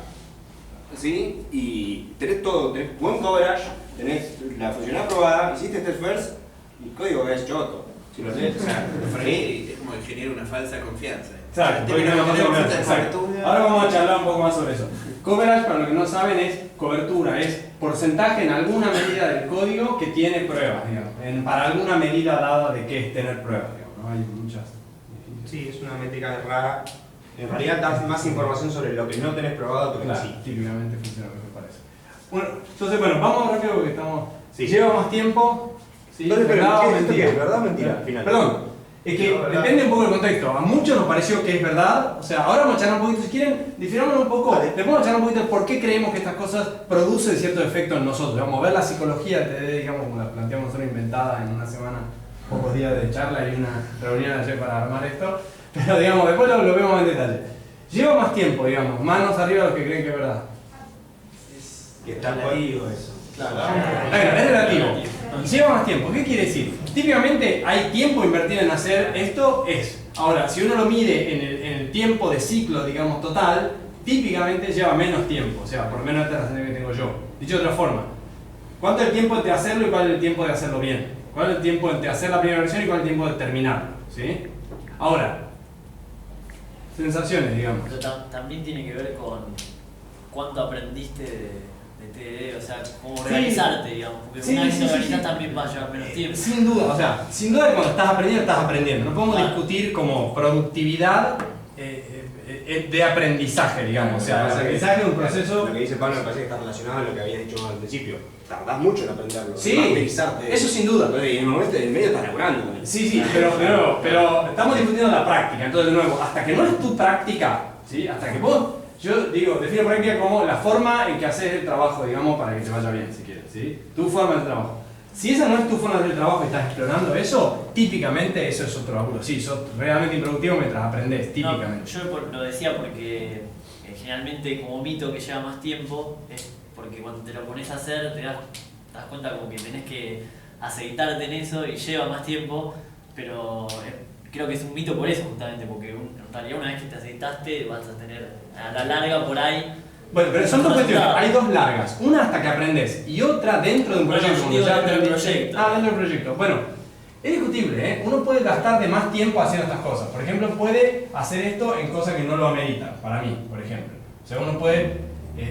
Speaker 9: ¿sí? Y tenés todo, tenés buen coverage, tenés la funcionalidad aprobada, hiciste testfair y el código es choto. Si lo lees, o sea,
Speaker 5: es como que genera una falsa confianza.
Speaker 3: Exacto, exacto. Ahora vamos a charlar un poco más sobre eso. Coverage, para los que no saben, es cobertura, es porcentaje en alguna medida del código que tiene pruebas, digamos, para alguna medida dada de qué es tener pruebas, digamos, ¿no? Hay muchas.
Speaker 9: Sí, es una métrica rara. En realidad das más información sobre lo que no tenés probado que lo que sí.
Speaker 3: Típicamente funciona mejor para eso. Bueno, entonces, vamos rápido porque estamos... Sí. Lleva más tiempo. ¿Sí? ¿Verdad o mentira?
Speaker 9: ¿Verdad o mentira?
Speaker 3: Perdón. Es que depende un poco del contexto. A muchos nos pareció que es verdad. O sea, ahora vamos a charlar un poquito, si quieren, difirámonos un poco. Les podemos charlar un poquito de por qué creemos que estas cosas producen cierto efecto en nosotros. Vamos a ver la psicología del TDD, digamos, como la planteamos nosotros inventada en una semana, pocos días de charla y una reunión ayer para armar esto. Pero digamos, después lo vemos en detalle. Lleva más tiempo, digamos, manos arriba a los que creen que es verdad.
Speaker 12: Que está relativo eso.
Speaker 3: Claro. Bueno, es relativo. Lleva más tiempo. ¿Qué quiere decir? Típicamente hay tiempo invertido en hacer esto, Ahora, si uno lo mide en el tiempo de ciclo, digamos, total, típicamente lleva menos tiempo. O sea, por lo menos esta es la sensación que tengo yo. Dicho de otra forma, ¿cuánto es el tiempo entre hacerlo y cuál es el tiempo de hacerlo bien? ¿Cuál es el tiempo entre hacer la primera versión y cuál es el tiempo de terminarlo? ¿Sí? Ahora, sensaciones, digamos.
Speaker 2: Pero también tiene que ver con cuánto aprendiste de TDD, o sea, cómo organizarte, digamos. Porque una vez que te organizas también va a llevar menos tiempo.
Speaker 3: Sin duda, o sea, sin duda que cuando estás aprendiendo. No podemos discutir como productividad de aprendizaje, digamos. O sea, el aprendizaje es un proceso...
Speaker 9: Lo que dice Pablo me parece que está relacionado a lo que habías dicho al principio. Tardás mucho en aprenderlo.
Speaker 3: Sí, eso sin duda.
Speaker 9: Y en el momento del medio estás laburando.
Speaker 3: Sí, pero estamos discutiendo la práctica. Entonces, de nuevo, hasta que no es tu práctica, ¿sí? Hasta que vos... Yo digo, defino práctica como la forma en que haces el trabajo, digamos, para que te vaya bien, si quieres, ¿sí? Tu forma de trabajo. Si esa no es tu forma de hacer el trabajo y estás explorando eso, típicamente eso es otro laburo. Sí, sos realmente improductivo mientras aprendés, típicamente.
Speaker 2: No, yo lo decía porque generalmente como mito que lleva más tiempo es porque cuando te lo pones a hacer te das cuenta como que tenés que aceitarte en eso y lleva más tiempo, pero creo que es un mito por eso justamente, porque en realidad una vez que te aceitaste vas a tener a la larga por ahí.
Speaker 3: Bueno, pero son dos cuestiones, hay dos largas, una hasta que aprendes y otra dentro de un proyecto.
Speaker 2: Dentro del proyecto.
Speaker 3: Dentro del proyecto. Bueno, es discutible, ¿eh? Uno puede gastar de más tiempo haciendo estas cosas. Por ejemplo, puede hacer esto en cosas que no lo ameritan, para mí, por ejemplo. O sea, uno puede,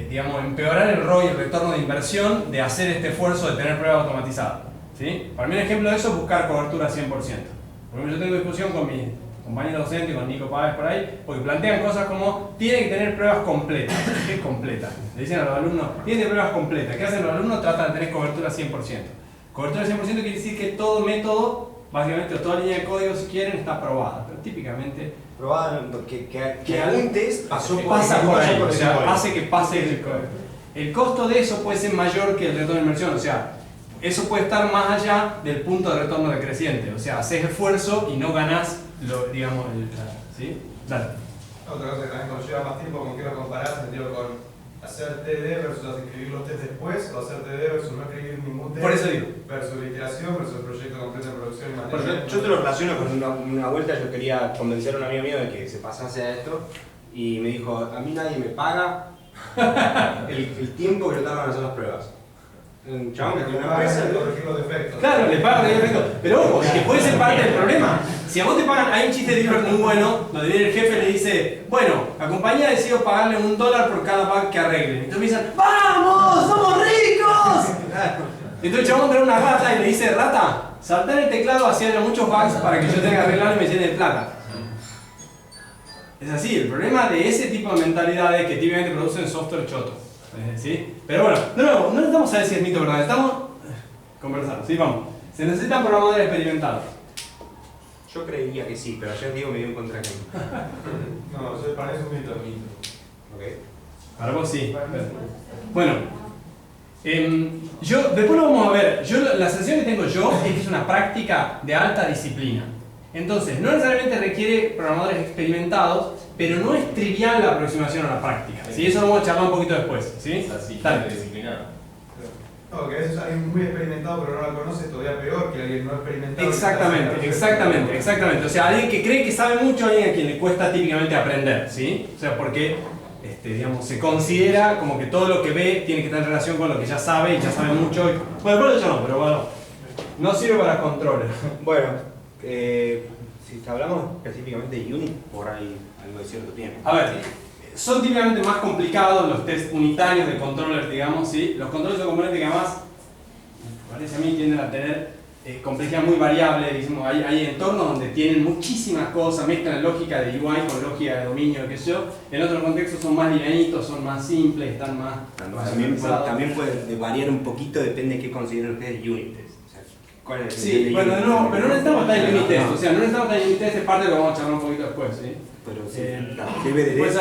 Speaker 3: digamos, empeorar el ROI, el retorno de inversión, de hacer este esfuerzo de tener pruebas automatizadas, ¿sí? Para mí un ejemplo de eso es buscar cobertura 100%. Por ejemplo, yo tengo discusión con mi compañero docente, con Nico Páez por ahí, porque plantean cosas como tiene que tener pruebas completas. ¿Qué es completa? Le dicen a los alumnos, tiene que tener pruebas completas. ¿Qué hacen los alumnos? Tratan de tener cobertura 100%. Cobertura 100% quiere decir que todo método, básicamente, o toda línea de código, si quieren, está aprobada. Pero típicamente...
Speaker 9: Probada, que algún test
Speaker 3: pasa por ahí, o sea, hace que pase el código. El costo de eso puede ser mayor que el retorno de inversión, o sea, eso puede estar más allá del punto de retorno decreciente. O sea, haces esfuerzo y no ganás, ¿sí? Dale.
Speaker 6: Otra cosa que también cuando lleva más tiempo, como quiero comparar, sentido con hacer TD versus escribir los test después, o hacer TD versus no escribir ningún test.
Speaker 9: Por eso digo.
Speaker 6: Versus la iteración, versus el proyecto completo de producción y
Speaker 9: Bueno,
Speaker 6: mantenimiento.
Speaker 9: yo te lo relaciono con una vuelta. Yo quería convencer a un amigo mío de que se pasase a esto y me dijo, a mí nadie me paga el tiempo que lo tardan en hacer las pruebas. Un chabón que tiene una empresa.
Speaker 6: Corregir los defectos.
Speaker 3: Claro, le pagan el defecto. Pero ojo, que puede ser parte del problema. Si a vos te pagan, hay un chiste de Dilbert muy bueno, donde viene el jefe y le dice, bueno, la compañía decidió pagarle $1 por cada bug que arreglen. Entonces me dicen, ¡vamos! ¡Somos ricos! Entonces el chabón trae una rata y le dice, rata, saltá en el teclado haciendo muchos bugs para que yo tenga que arreglar y me llene de plata. Es así, el problema de ese tipo de mentalidades que típicamente producen software choto. ¿Sí? Pero bueno, no necesitamos saber si es mito o verdad, estamos conversando, ¿sí? Vamos. Se necesitan programadores experimentados.
Speaker 9: Yo creía que sí, pero ayer Diego me dio en contra que no.
Speaker 6: No, eso para eso es un mito.
Speaker 9: Okay.
Speaker 3: Para vos sí. Bueno, yo, después lo vamos a ver. La sensación que tengo yo es que es una práctica de alta disciplina. Entonces, no necesariamente requiere programadores experimentados, pero no es trivial la aproximación a la práctica. ¿Sí? Eso lo vamos a charlar un poquito después. ¿Sí?
Speaker 11: Así,
Speaker 3: Dale.
Speaker 11: disciplinado.
Speaker 6: No, que a veces alguien muy experimentado pero no la conoce, todavía peor que alguien no experimentado.
Speaker 3: Exactamente. O sea, alguien que cree que sabe mucho, alguien a quien le cuesta típicamente aprender. ¿Sí? O sea, porque digamos, se considera como que todo lo que ve tiene que estar en relación con lo que ya sabe y ya sabe mucho. Bueno, por eso no, pero bueno, no sirve para controles.
Speaker 9: Bueno, si hablamos específicamente de Unit, por ahí algo de cierto tiene.
Speaker 3: A ver, son típicamente más complicados los test unitarios de controllers, digamos, ¿sí? Los controllers son componentes que además, parece a mí, tienden a tener complejidad muy variable. Digamos, hay entornos donde tienen muchísimas cosas, mezclan lógica de UI con lógica de dominio, qué sé yo. En otros contextos son más lineanitos, son más simples, están más...
Speaker 9: También puede variar un poquito, depende de qué consideren ustedes Unit test. O sea, ¿cuál es el
Speaker 3: sí, bueno, no, pero no necesitamos estar en Unit test. O sea, no necesitamos estar en Unit test, es parte de lo que vamos a charlar un poquito después, ¿sí?
Speaker 9: Pero sí,
Speaker 3: pues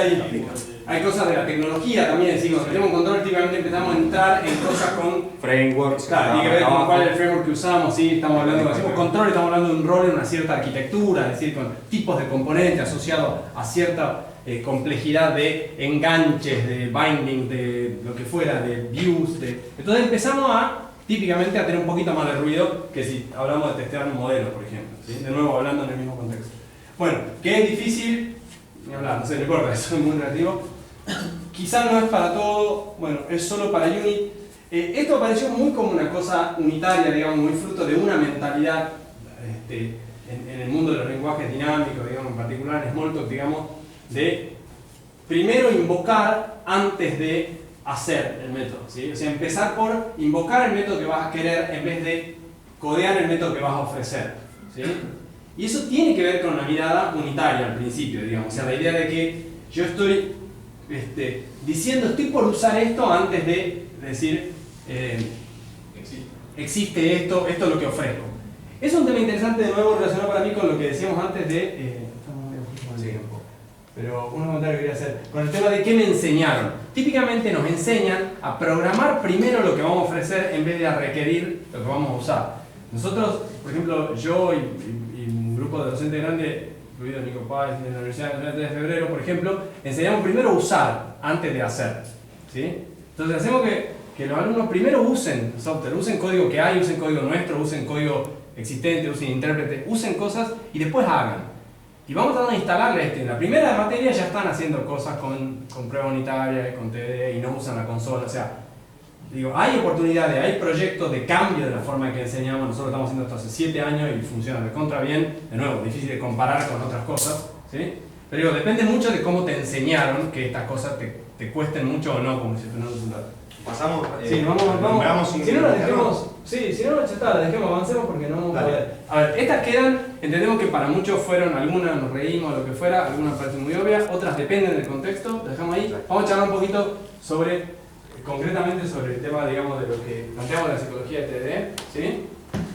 Speaker 3: hay cosas de la tecnología también, si nos metemos en control, típicamente empezamos a entrar en cosas con
Speaker 9: frameworks,
Speaker 3: claro, tiene que ver con cuál es el framework que usamos, ¿sí? Estamos hablando, cuando decimos control, estamos hablando de un rol en una cierta arquitectura, es decir, con tipos de componentes asociados a cierta complejidad de enganches, de binding, de lo que fuera, de views, entonces empezamos típicamente a tener un poquito más de ruido que si hablamos de testear un modelo, por ejemplo, ¿sí? De nuevo hablando en el mismo contexto. Bueno, que es difícil, ni hablar, no sé, no importa, eso es muy relativo. Quizás no es para todo, bueno, es solo para Unit. Esto apareció muy como una cosa unitaria, digamos, muy fruto de una mentalidad en el mundo de los lenguajes dinámicos, digamos, en particular en Smalltalk, digamos, de primero invocar antes de hacer el método, ¿sí? O sea, empezar por invocar el método que vas a querer en vez de codear el método que vas a ofrecer, ¿sí? Y eso tiene que ver con una mirada unitaria al principio, digamos. O sea, la idea de que yo estoy diciendo estoy por usar esto antes de decir existe esto es lo que ofrezco. Es un tema interesante de nuevo relacionado para mí con lo que decíamos antes de... pero un comentario que quería hacer con el tema de qué me enseñaron. Típicamente nos enseñan a programar primero lo que vamos a ofrecer en vez de a requerir lo que vamos a usar. Nosotros, por ejemplo, yo y un grupo de docentes grandes, incluido Nico Páez de la Universidad Nacional de Febrero, por ejemplo, enseñamos primero a usar antes de hacer, ¿sí? Entonces hacemos que los alumnos primero usen software, usen código que hay, usen código nuestro, usen código existente, usen intérprete, usen cosas y después hagan. Y vamos tratando de instalarle esto. En la primera materia ya están haciendo cosas con prueba unitaria, con TD y no usan la consola. O sea, digo, hay oportunidades, hay proyectos de cambio de la forma en que enseñamos. Nosotros estamos haciendo esto hace 7 años y funciona de contra bien. De nuevo, difícil de comparar con otras cosas, ¿sí? Pero digo, depende mucho de cómo te enseñaron que estas cosas te cuesten mucho o no, como si fuera un resultado.
Speaker 9: Pasamos,
Speaker 3: sí, vamos. Si no las dejemos, sí, si no ya está, las dejemos, avancemos porque no vamos a poder. A ver, estas quedan, entendemos que para muchos fueron algunas, nos reímos, lo que fuera, algunas parecen muy obvias, otras dependen del contexto, lo dejamos ahí. Vamos a charlar un poquito concretamente sobre el tema, digamos, de lo que planteamos de la psicología de TD, ¿sí?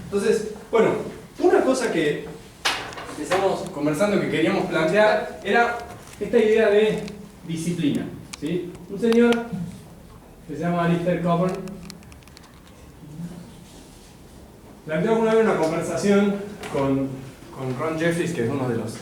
Speaker 3: Entonces, bueno, una cosa que empezamos conversando que queríamos plantear era esta idea de disciplina, ¿sí? Un señor que se llama Alistair Cockburn planteó alguna vez una conversación con Ron Jeffries, que es uno de los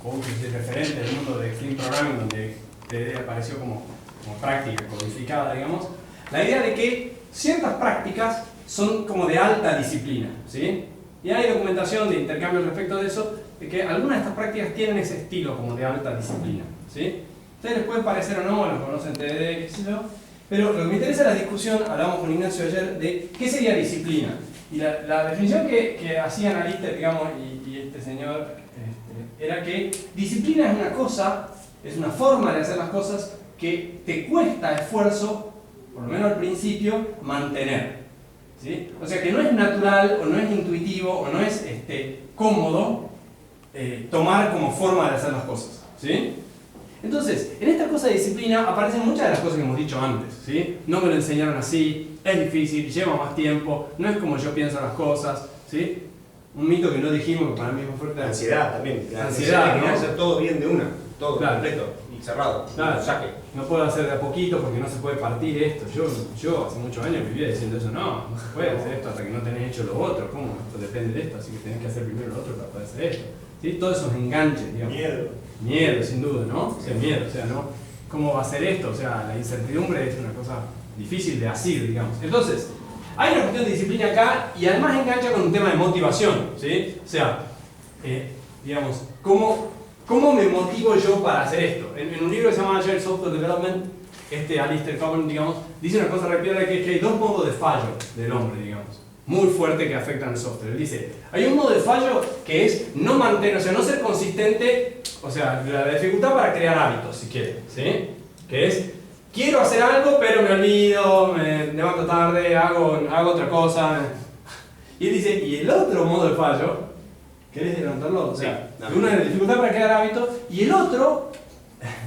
Speaker 3: coaches y referentes del mundo de Extreme Programming, donde TD apareció como como práctica codificada, digamos, la idea de que ciertas prácticas son como de alta disciplina, ¿sí? Y hay documentación de intercambio respecto de eso, de que algunas de estas prácticas tienen ese estilo como de alta disciplina, ¿sí? Ustedes les puede parecer o no, los conocen TDD, qué sé yo, pero lo que me interesa es la discusión, hablamos con Ignacio ayer, de qué sería disciplina. Y la definición que hacían Alistair, digamos, y este señor, era que disciplina es una cosa, es una forma de hacer las cosas que te cuesta esfuerzo, por lo menos al principio, mantener. ¿Sí? O sea que no es natural, o no es intuitivo, o no es cómodo tomar como forma de hacer las cosas. ¿Sí? Entonces, en esta cosa de disciplina aparecen muchas de las cosas que hemos dicho antes. ¿Sí? No me lo enseñaron así, es difícil, lleva más tiempo, no es como yo pienso las cosas. ¿Sí? Un mito que no dijimos, que para mí es muy fuerte.
Speaker 9: Ansiedad también.
Speaker 3: La ansiedad,
Speaker 9: de
Speaker 3: ¿no?
Speaker 9: hacer todo bien de una, todo
Speaker 3: claro,
Speaker 9: completo y cerrado.
Speaker 3: Claro,
Speaker 9: Saque.
Speaker 3: no puedo hacer de a poquito porque no se puede partir esto. Yo hace muchos años vivía diciendo eso, no se puede hacer esto hasta que no tenés hecho lo otro. ¿Cómo? Esto depende de esto, así que tenés que hacer primero lo otro para poder hacer esto. ¿Sí? Todos esos enganches, digamos. Miedo, sin duda, ¿no? O sea, miedo, o sea, ¿no? ¿Cómo va a ser esto? O sea, la incertidumbre es una cosa difícil de asir, digamos. Entonces, hay una cuestión de disciplina acá y además engancha con un tema de motivación, ¿sí? O sea, digamos, ¿cómo me motivo yo para hacer esto? En un libro que se llama Agile Software Development, Alistair Cowan, digamos, dice una cosa rápida que es que hay dos modos de fallo del hombre, digamos, muy fuerte que afectan al software. Él dice, hay un modo de fallo que es no mantener, o sea, no ser consistente, o sea, la dificultad para crear hábitos, si quieren, ¿sí? Que es, quiero hacer algo, pero me olvido, me levanto tarde, hago otra cosa. Y él dice, y el otro modo de fallo, ¿querés levantarlo? O sea, uno es la dificultad para crear hábitos, y el otro,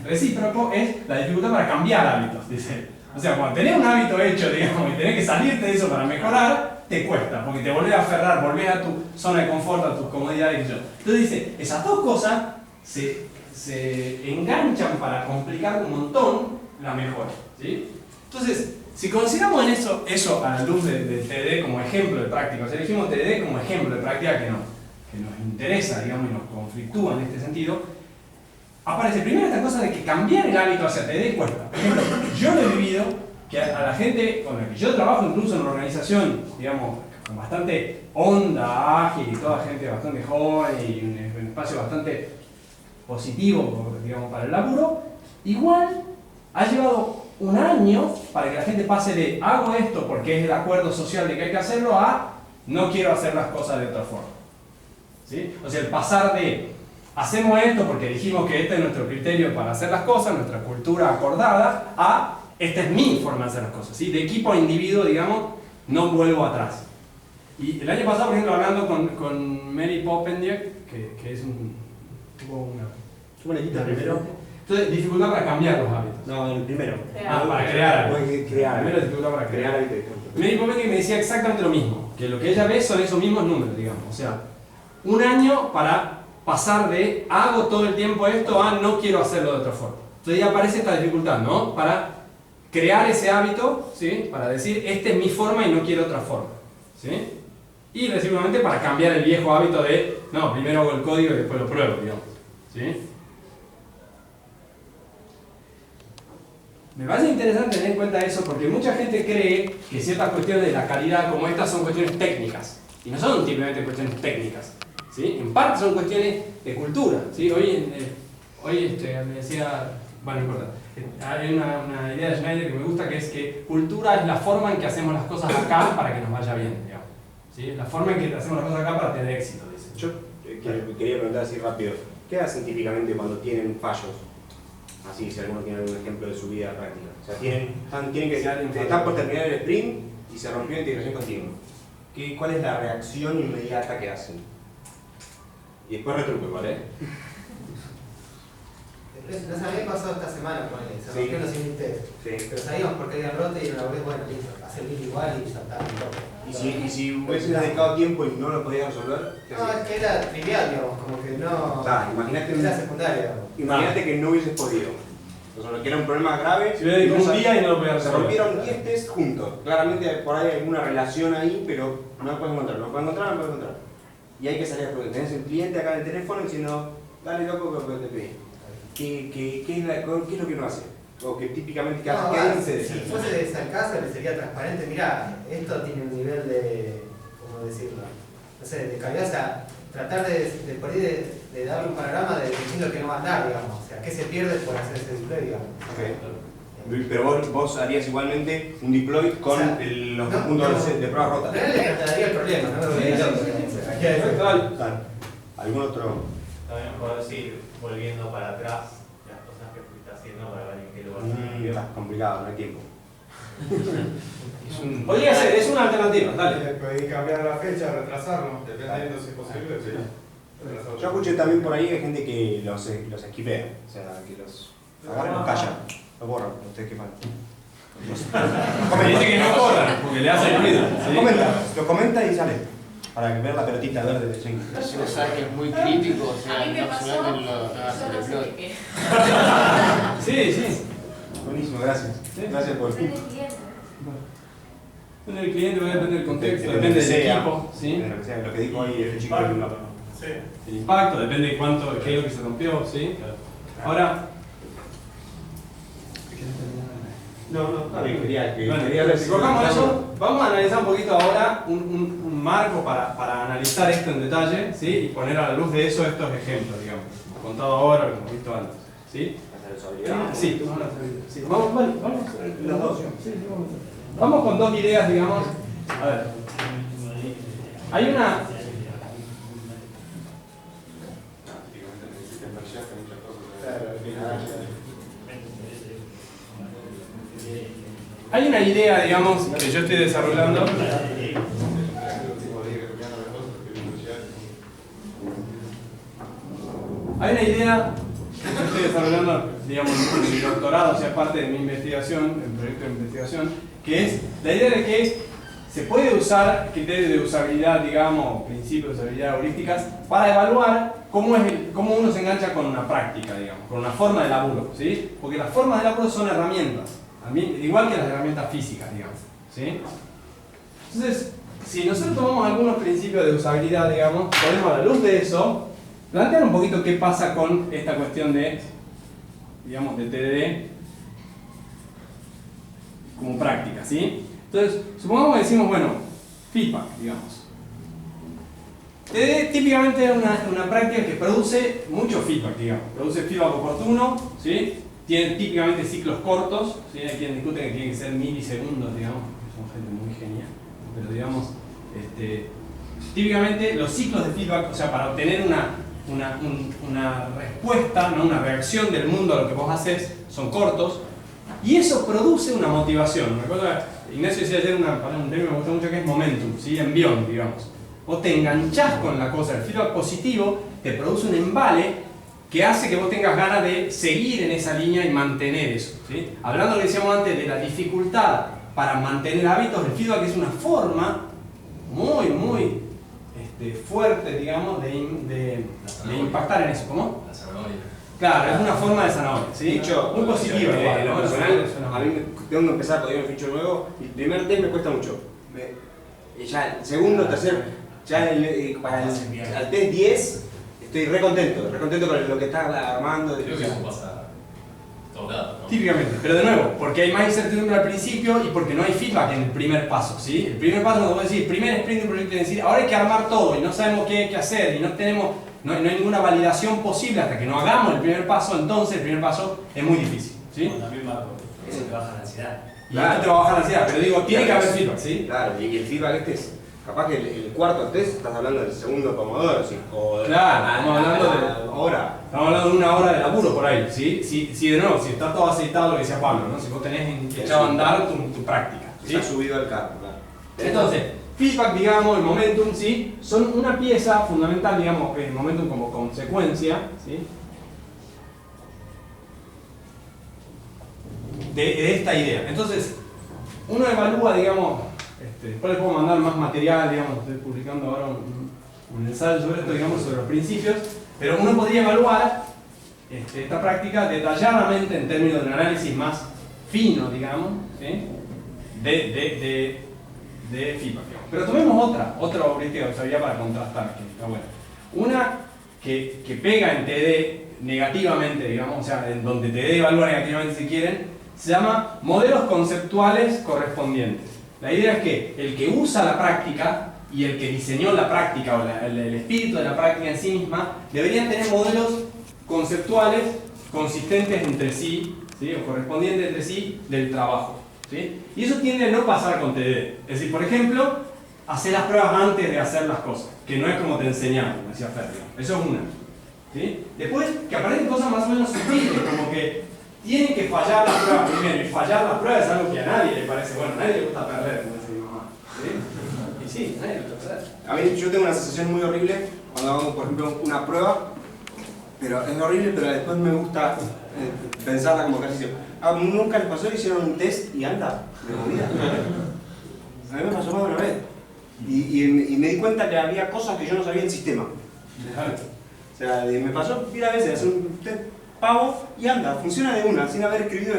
Speaker 3: recíproco, es la dificultad para cambiar hábitos, dice. O sea, cuando tenés un hábito hecho, digamos, y tenés que salirte de eso para mejorar, te cuesta, porque te volvés a aferrar, volvés a tu zona de confort, a tus comodidades y yo. Entonces dice, esas dos cosas se enganchan para complicar un montón la mejora, ¿sí? Entonces, si consideramos en eso a la luz del TDD como ejemplo de práctica, o sea, elegimos TDD como ejemplo de práctica que nos interesa, digamos, y nos conflictúa en este sentido, aparece primero esta cosa de que cambiar el hábito hacia TDD cuesta. Por ejemplo, yo lo he vivido, que a la gente con la que yo trabajo, incluso en una organización, digamos, con bastante onda, ágil, y toda gente bastante joven, y un espacio bastante positivo, digamos, para el laburo, igual ha llevado un año para que la gente pase de hago esto porque es el acuerdo social de que hay que hacerlo a no quiero hacer las cosas de otra forma. ¿Sí? O sea, el pasar de hacemos esto porque dijimos que este es nuestro criterio para hacer las cosas, nuestra cultura acordada, a esta es mi forma de hacer las cosas. ¿Sí? De equipo a individuo, digamos, no vuelvo atrás. Y el año pasado, por ejemplo, hablando con Mary Poppendiek, que es tuvo una primero. Entonces, dificultad para cambiar los hábitos.
Speaker 9: No, el primero.
Speaker 3: Para crear hábitos.
Speaker 9: Primero
Speaker 3: dificultad para crear
Speaker 9: hábitos.
Speaker 3: Mary Poppendiek me decía exactamente lo mismo, que lo que ella ve son esos mismos números, digamos. O sea, un año para pasar de hago todo el tiempo esto a no quiero hacerlo de otra forma. Entonces ya aparece esta dificultad, ¿no? Para crear ese hábito, ¿sí? Para decir, esta es mi forma y no quiero otra forma, ¿sí? Y recíprocamente para cambiar el viejo hábito de, no, primero hago el código y después lo pruebo, digamos, ¿sí? Me parece interesante tener en cuenta eso porque mucha gente cree que ciertas cuestiones de la calidad como estas son cuestiones técnicas y no son simplemente cuestiones técnicas, ¿sí? En parte son cuestiones de cultura, ¿sí? Hoy me decía, bueno, no importa, hay una idea de Schneider que me gusta que es que cultura es la forma en que hacemos las cosas acá para que nos vaya bien, digamos, ¿sí? La forma en que hacemos las cosas acá para tener éxito, dice.
Speaker 9: Yo quería preguntar así rápido, ¿qué hacen típicamente cuando tienen fallos? Así, si alguno tiene algún ejemplo de su vida práctica. O sea, están por terminar el sprint y se rompió la integración continua. ¿Cuál es la reacción inmediata que hacen? Y después retruco, ¿vale?
Speaker 12: Nos había pasado esta semana con él, se rompió los unit test. Pero sabíamos por qué habían roto y una vez, bueno, listo, hacer el igual y ya está.
Speaker 9: ¿Y si hubieses dedicado tiempo y no lo podías resolver?
Speaker 12: No, es que era trivial, digamos, como que no.
Speaker 9: Imagínate
Speaker 12: era secundaria.
Speaker 9: Imagínate que no hubieses podido. O sea, que era un problema grave.
Speaker 3: Si hubiera dedicado un día y no lo podías resolver.
Speaker 9: Se rompieron 10 tests juntos. Claramente por ahí hay alguna relación ahí, pero no lo puedes encontrar. No lo puedes encontrar. Y hay que salir a probar. Tenés el cliente acá en el teléfono diciendo, dale loco, que te pedí. ¿Qué es lo que uno hace? o que típicamente
Speaker 12: No,
Speaker 9: ¿qué
Speaker 12: si
Speaker 9: dice?
Speaker 12: fuese de ese caso le sería transparente, mira, esto tiene un nivel de, ¿cómo decirlo? No sé, de calidad, o sea, tratar de por ahí de darle un panorama de diciendo que no va a andar, digamos, o sea, qué se pierde por hacer ese display, digamos.
Speaker 9: Okay. Pero vos harías igualmente un deploy con
Speaker 12: O sea,
Speaker 9: los puntos de prueba rotas.
Speaker 12: No le trataría el problema, ¿no?
Speaker 9: ¿Algún otro?
Speaker 15: También puedo decir, volviendo para atrás, las cosas que fuiste haciendo para ver en qué lugar
Speaker 9: Está complicado, no hay tiempo.
Speaker 3: Podría ser, es una alternativa, dale.
Speaker 6: Podéis cambiar la fecha, retrasarlo, dependiendo si es posible. Sí. Retrasarlo.
Speaker 9: Yo escuché también por ahí de gente que los esquivea, o sea, que los agarran y los callan, los borran. ¿Ustedes qué
Speaker 3: Me dice que no corran, porque le hace ruido. ¿Sí?
Speaker 9: Lo comenta y sale. Para ver la pelotita verde de Schengen.
Speaker 16: Si vos sabes que es muy crítico, o sea,
Speaker 10: A mí me
Speaker 16: no
Speaker 10: pasó,
Speaker 16: solamente lo
Speaker 10: yo
Speaker 16: hagas en
Speaker 10: no
Speaker 16: el
Speaker 10: sé
Speaker 16: blog.
Speaker 10: qué.
Speaker 3: Sí.
Speaker 9: Buenísimo, gracias. Gracias por
Speaker 10: Depende del cliente.
Speaker 3: Depende del cliente, va a depender del contexto,
Speaker 9: de lo
Speaker 3: depende
Speaker 9: que
Speaker 3: del
Speaker 9: sea,
Speaker 3: equipo. ¿Sí?
Speaker 9: de lo que sea, lo que dijo ahí este chico.
Speaker 3: El impacto, depende de cuánto, qué es lo que se rompió. ¿Sí? Ahora.
Speaker 9: No, está bien, quería
Speaker 3: Bueno, si cortamos eso, vamos a analizar un poquito ahora un marco para analizar esto en detalle, ¿sí? Y poner a la luz de eso estos ejemplos, digamos. Como contado ahora, lo hemos visto antes. ¿Sí? Sí, vamos a hacer sí. Vamos los dos. Sí, vamos con dos ideas, digamos. A ver. Hay una. Hay una idea, digamos, que yo estoy desarrollando. Hay una idea que yo estoy desarrollando, digamos, en mi doctorado, o sea, parte de mi investigación, el proyecto de investigación, que es la idea de que se puede usar criterios de usabilidad, digamos, principios de usabilidad heurísticas, para evaluar cómo uno se engancha con una práctica, digamos, con una forma de laburo, ¿sí? Porque las formas de laburo son herramientas. Igual que las herramientas físicas, digamos. ¿Sí? Entonces, si nosotros tomamos algunos principios de usabilidad, digamos, podemos a la luz de eso plantear un poquito qué pasa con esta cuestión de, digamos, de TDD como práctica, ¿sí? Entonces, supongamos que decimos, bueno, feedback, digamos. TDD típicamente es una práctica que produce mucho feedback, digamos. Produce feedback oportuno, ¿sí? Tienen típicamente ciclos cortos, ¿sí? Hay quienes discuten que tienen que ser milisegundos, digamos, son gente muy genial, pero digamos, típicamente los ciclos de feedback, o sea, para obtener una respuesta, ¿no? Una reacción del mundo a lo que vos haces, son cortos, y eso produce una motivación. Una cosa, Ignacio decía ayer un término que me gusta mucho que es momentum, ¿sí? Envión, digamos. Vos te enganchás con la cosa, el feedback positivo te produce un embale que hace que vos tengas ganas de seguir en esa línea y mantener eso, ¿sí? Hablando, lo que decíamos antes, de la dificultad para mantener hábitos, el feedback es una forma muy fuerte, digamos, de impactar en eso. ¿Cómo?
Speaker 11: La zanahoria.
Speaker 3: Claro, es una forma de zanahoria, ¿sí?
Speaker 9: Dicho,
Speaker 3: muy positiva.
Speaker 9: en lo personal, a mí tengo que empezar a codiar un ficho nuevo y el primer test me cuesta mucho. Y ya el segundo, tercero, ya para al test 10 estoy re contento con lo que está armando.
Speaker 11: Creo que eso pasa en todos lados, ¿no?
Speaker 3: Típicamente, pero de nuevo, porque hay más incertidumbre al principio y porque no hay feedback en el primer paso, ¿sí? El primer paso, como decir, primer sprint de un proyecto, es decir, ahora hay que armar todo y no sabemos qué hay que hacer y no hay ninguna validación posible hasta que no hagamos el primer paso, entonces el primer paso es muy difícil, ¿sí?
Speaker 2: Bueno, también va porque eso te baja la ansiedad.
Speaker 3: Y esto te va a bajar la ansiedad, pero digo, tiene que haber feedback, ¿sí?
Speaker 9: Claro, y el feedback es, capaz que el cuarto test estás hablando del segundo pomodoro, ¿sí?
Speaker 3: Claro, estamos hablando de una hora de laburo por ahí, ¿sí? Si de nuevo, si está todo aceitado, lo que decía Pablo, ¿no? Si vos tenés echado a andar tu práctica, ¿sí?
Speaker 9: Está subido al carro, claro.
Speaker 3: Entonces, feedback, digamos, el momentum, ¿sí? Son una pieza fundamental, digamos, el momentum como consecuencia, ¿sí? De esta idea. Entonces, uno evalúa, digamos, después les puedo mandar más material, digamos, estoy publicando ahora un ensayo sobre esto, digamos, sobre los principios, pero uno podría evaluar esta práctica detalladamente en términos de un análisis más fino, digamos, ¿sí? de feedback. Pero tomemos otra heurística de usabilidad para contrastar, que está buena. Una que pega en TD negativamente, digamos, o sea, en donde TD evalúa negativamente si quieren, se llama modelos conceptuales correspondientes. La idea es que el que usa la práctica y el que diseñó la práctica o el espíritu de la práctica en sí misma deberían tener modelos conceptuales consistentes entre sí, ¿sí? O correspondientes entre sí del trabajo, ¿sí? Y eso tiende a no pasar con TDD. Es decir, por ejemplo, hacer las pruebas antes de hacer las cosas, que no es como te enseñaron, como decía Fer. Eso es una. ¿Sí? Después, que aparecen cosas más o menos sutiles, como que tienen que fallar las pruebas primero, y fallar las pruebas es algo que a nadie le parece, bueno, a nadie le gusta perder, como dice mi mamá. ¿Sí? Y sí, a nadie le gusta perder.
Speaker 9: A mí yo tengo una sensación muy horrible cuando hago, por ejemplo, una prueba, pero es horrible, pero después me gusta pensarla como ejercicio. ¿Nunca les pasó que hicieron un test y anda de movida? A mí me pasó más de una vez. Y me di cuenta que había cosas que yo no sabía del sistema. O sea, me pasó mil veces hacer un test pago y anda, funciona de una, sin haber escrito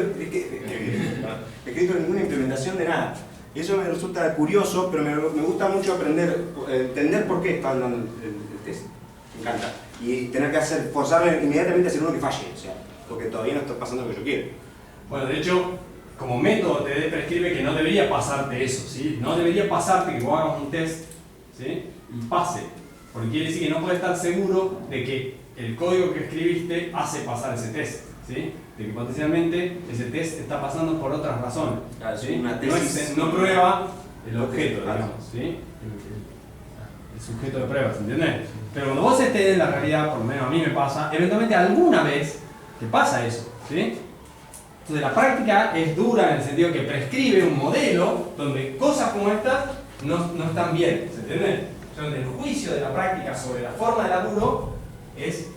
Speaker 9: ninguna implementación de nada. Y eso me resulta curioso, pero me gusta mucho aprender, entender por qué están dando el test. Me encanta. Y tener que forzarme inmediatamente a hacer uno que falle, o sea, porque todavía no está pasando lo que yo quiero.
Speaker 3: Bueno, de hecho, como método TDD prescribe que no debería pasarte eso, ¿sí? No debería pasarte que vos hagas un test, ¿sí? Y pase. Porque quiere decir que no puedes estar seguro de que el código que escribiste hace pasar ese test, ¿sí? De que potencialmente ese test está pasando por otras razones.
Speaker 9: Claro,
Speaker 3: ¿sí?
Speaker 9: una tesis,
Speaker 3: no prueba el objeto, digamos, ¿sí? El sujeto de pruebas, ¿entendés? Pero cuando vos estés en la realidad, por lo menos a mí me pasa, eventualmente alguna vez te pasa eso, ¿sí? Entonces la práctica es dura en el sentido que prescribe un modelo donde cosas como estas no están bien, ¿se entiende? Donde el juicio de la práctica sobre la forma de laburo es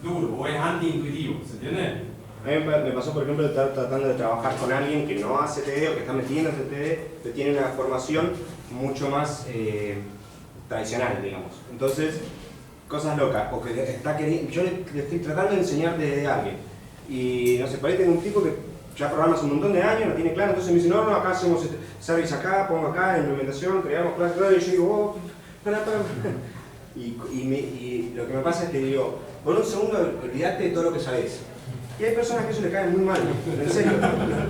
Speaker 3: duro o es anti-intuitivo, ¿se entiende?
Speaker 9: A mí me pasó, por ejemplo, estar tratando de trabajar con alguien que no hace TD o que está metiendo ese TD, que tiene una formación mucho más tradicional, digamos. Entonces, cosas locas, porque está queriendo, yo le estoy tratando de enseñar TD a alguien. Y no sé, por ahí tengo un tipo que ya programa hace un montón de años, no tiene claro, entonces me dice, no, acá hacemos service acá, pongo acá, implementación, creamos clases, y yo digo, oh, para. Y lo que me pasa es que digo, por un segundo olvidate de todo lo que sabés. Y hay personas que eso le caen muy mal, en serio,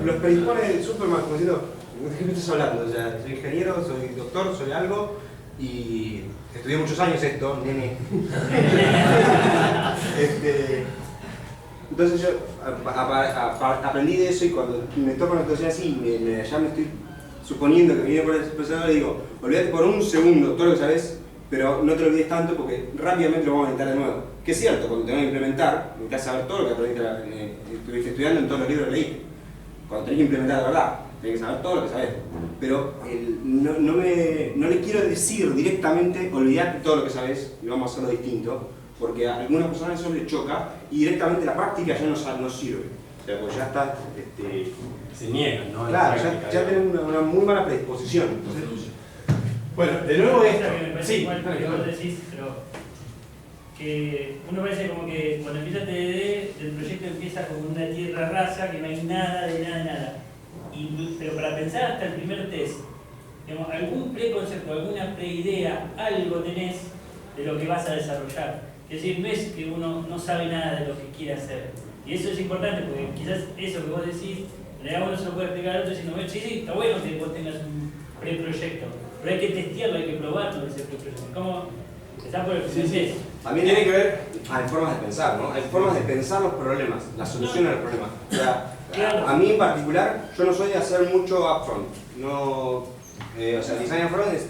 Speaker 9: los predispone súper mal, como diciendo, ¿de qué me estás hablando? O sea, soy ingeniero, soy doctor, soy algo, y estudié muchos años esto, nene. Entonces yo aprendí de eso y cuando me toca una situación así, ya me estoy suponiendo que viene por el profesor, le digo, olvídate por un segundo todo lo que sabes, pero no te lo olvides tanto porque rápidamente lo vamos a intentar de nuevo. Que es cierto, cuando te vas a implementar, necesitas saber todo lo que estuviste estudiando en todos los libros que leíste. Cuando tenés que implementar de verdad, tenés que saber todo lo que sabes. Pero no le quiero decir directamente, olvidate todo lo que sabes y vamos a hacerlo distinto. Porque a algunas personas eso les choca y directamente la práctica ya no sirve. O sea, pues ya está...
Speaker 3: se niegan, ¿no?
Speaker 9: Claro, ya tienen una muy mala predisposición. Entonces,
Speaker 3: bueno, de nuevo esto.
Speaker 13: Sí, igual que vos decís, pero que uno parece como que cuando empieza TDD, el proyecto empieza como una tierra rasa, que no hay nada de nada. Pero para pensar hasta el primer test, digamos, algún preconcepto, alguna preidea, algo tenés de lo que vas a desarrollar. Es decir, no es que uno no sabe nada de lo que quiere hacer. Y eso es importante porque quizás eso que vos decís, en realidad uno se lo puede explicar al otro diciendo, sí, está bueno que vos tengas un preproyecto, pero hay que testearlo, hay que probarlo ese preproyecto. ¿Cómo? Está por el
Speaker 9: sí. También tiene que ver, hay formas de pensar, ¿no? Hay formas de pensar los problemas, la solución a los problemas. O sea, claro. A mí en particular, yo no soy de hacer mucho upfront. No, o sea, design upfront es...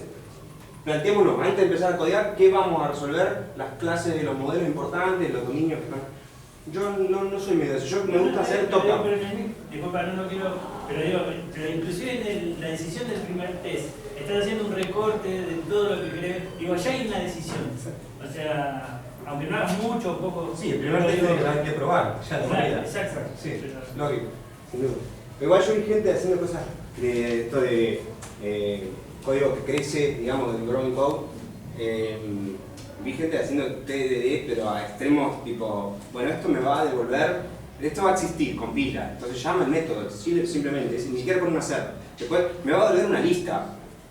Speaker 9: Planteémonos, antes de empezar a codear, ¿qué vamos a resolver? Las clases de los modelos importantes, los dominios que están... Yo no soy medio de eso, yo me gusta hacer top-down.
Speaker 13: Disculpa, no quiero... Pero inclusive en la decisión del primer test, estás haciendo un recorte de todo lo que querés. Digo, ya hay una decisión. O sea, aunque no hagas mucho o poco...
Speaker 9: Sí, el primer test hay que probar, ya de manera.
Speaker 13: Exacto.
Speaker 9: Sí, lógico. Igual yo vi gente haciendo cosas de esto de... código que crece, digamos, del growing code, vi gente haciendo TDD, pero a extremos tipo, bueno, esto me va a devolver, esto va a existir con pila, entonces llama el método, simplemente, ni siquiera pone una ser. Después me va a devolver una lista,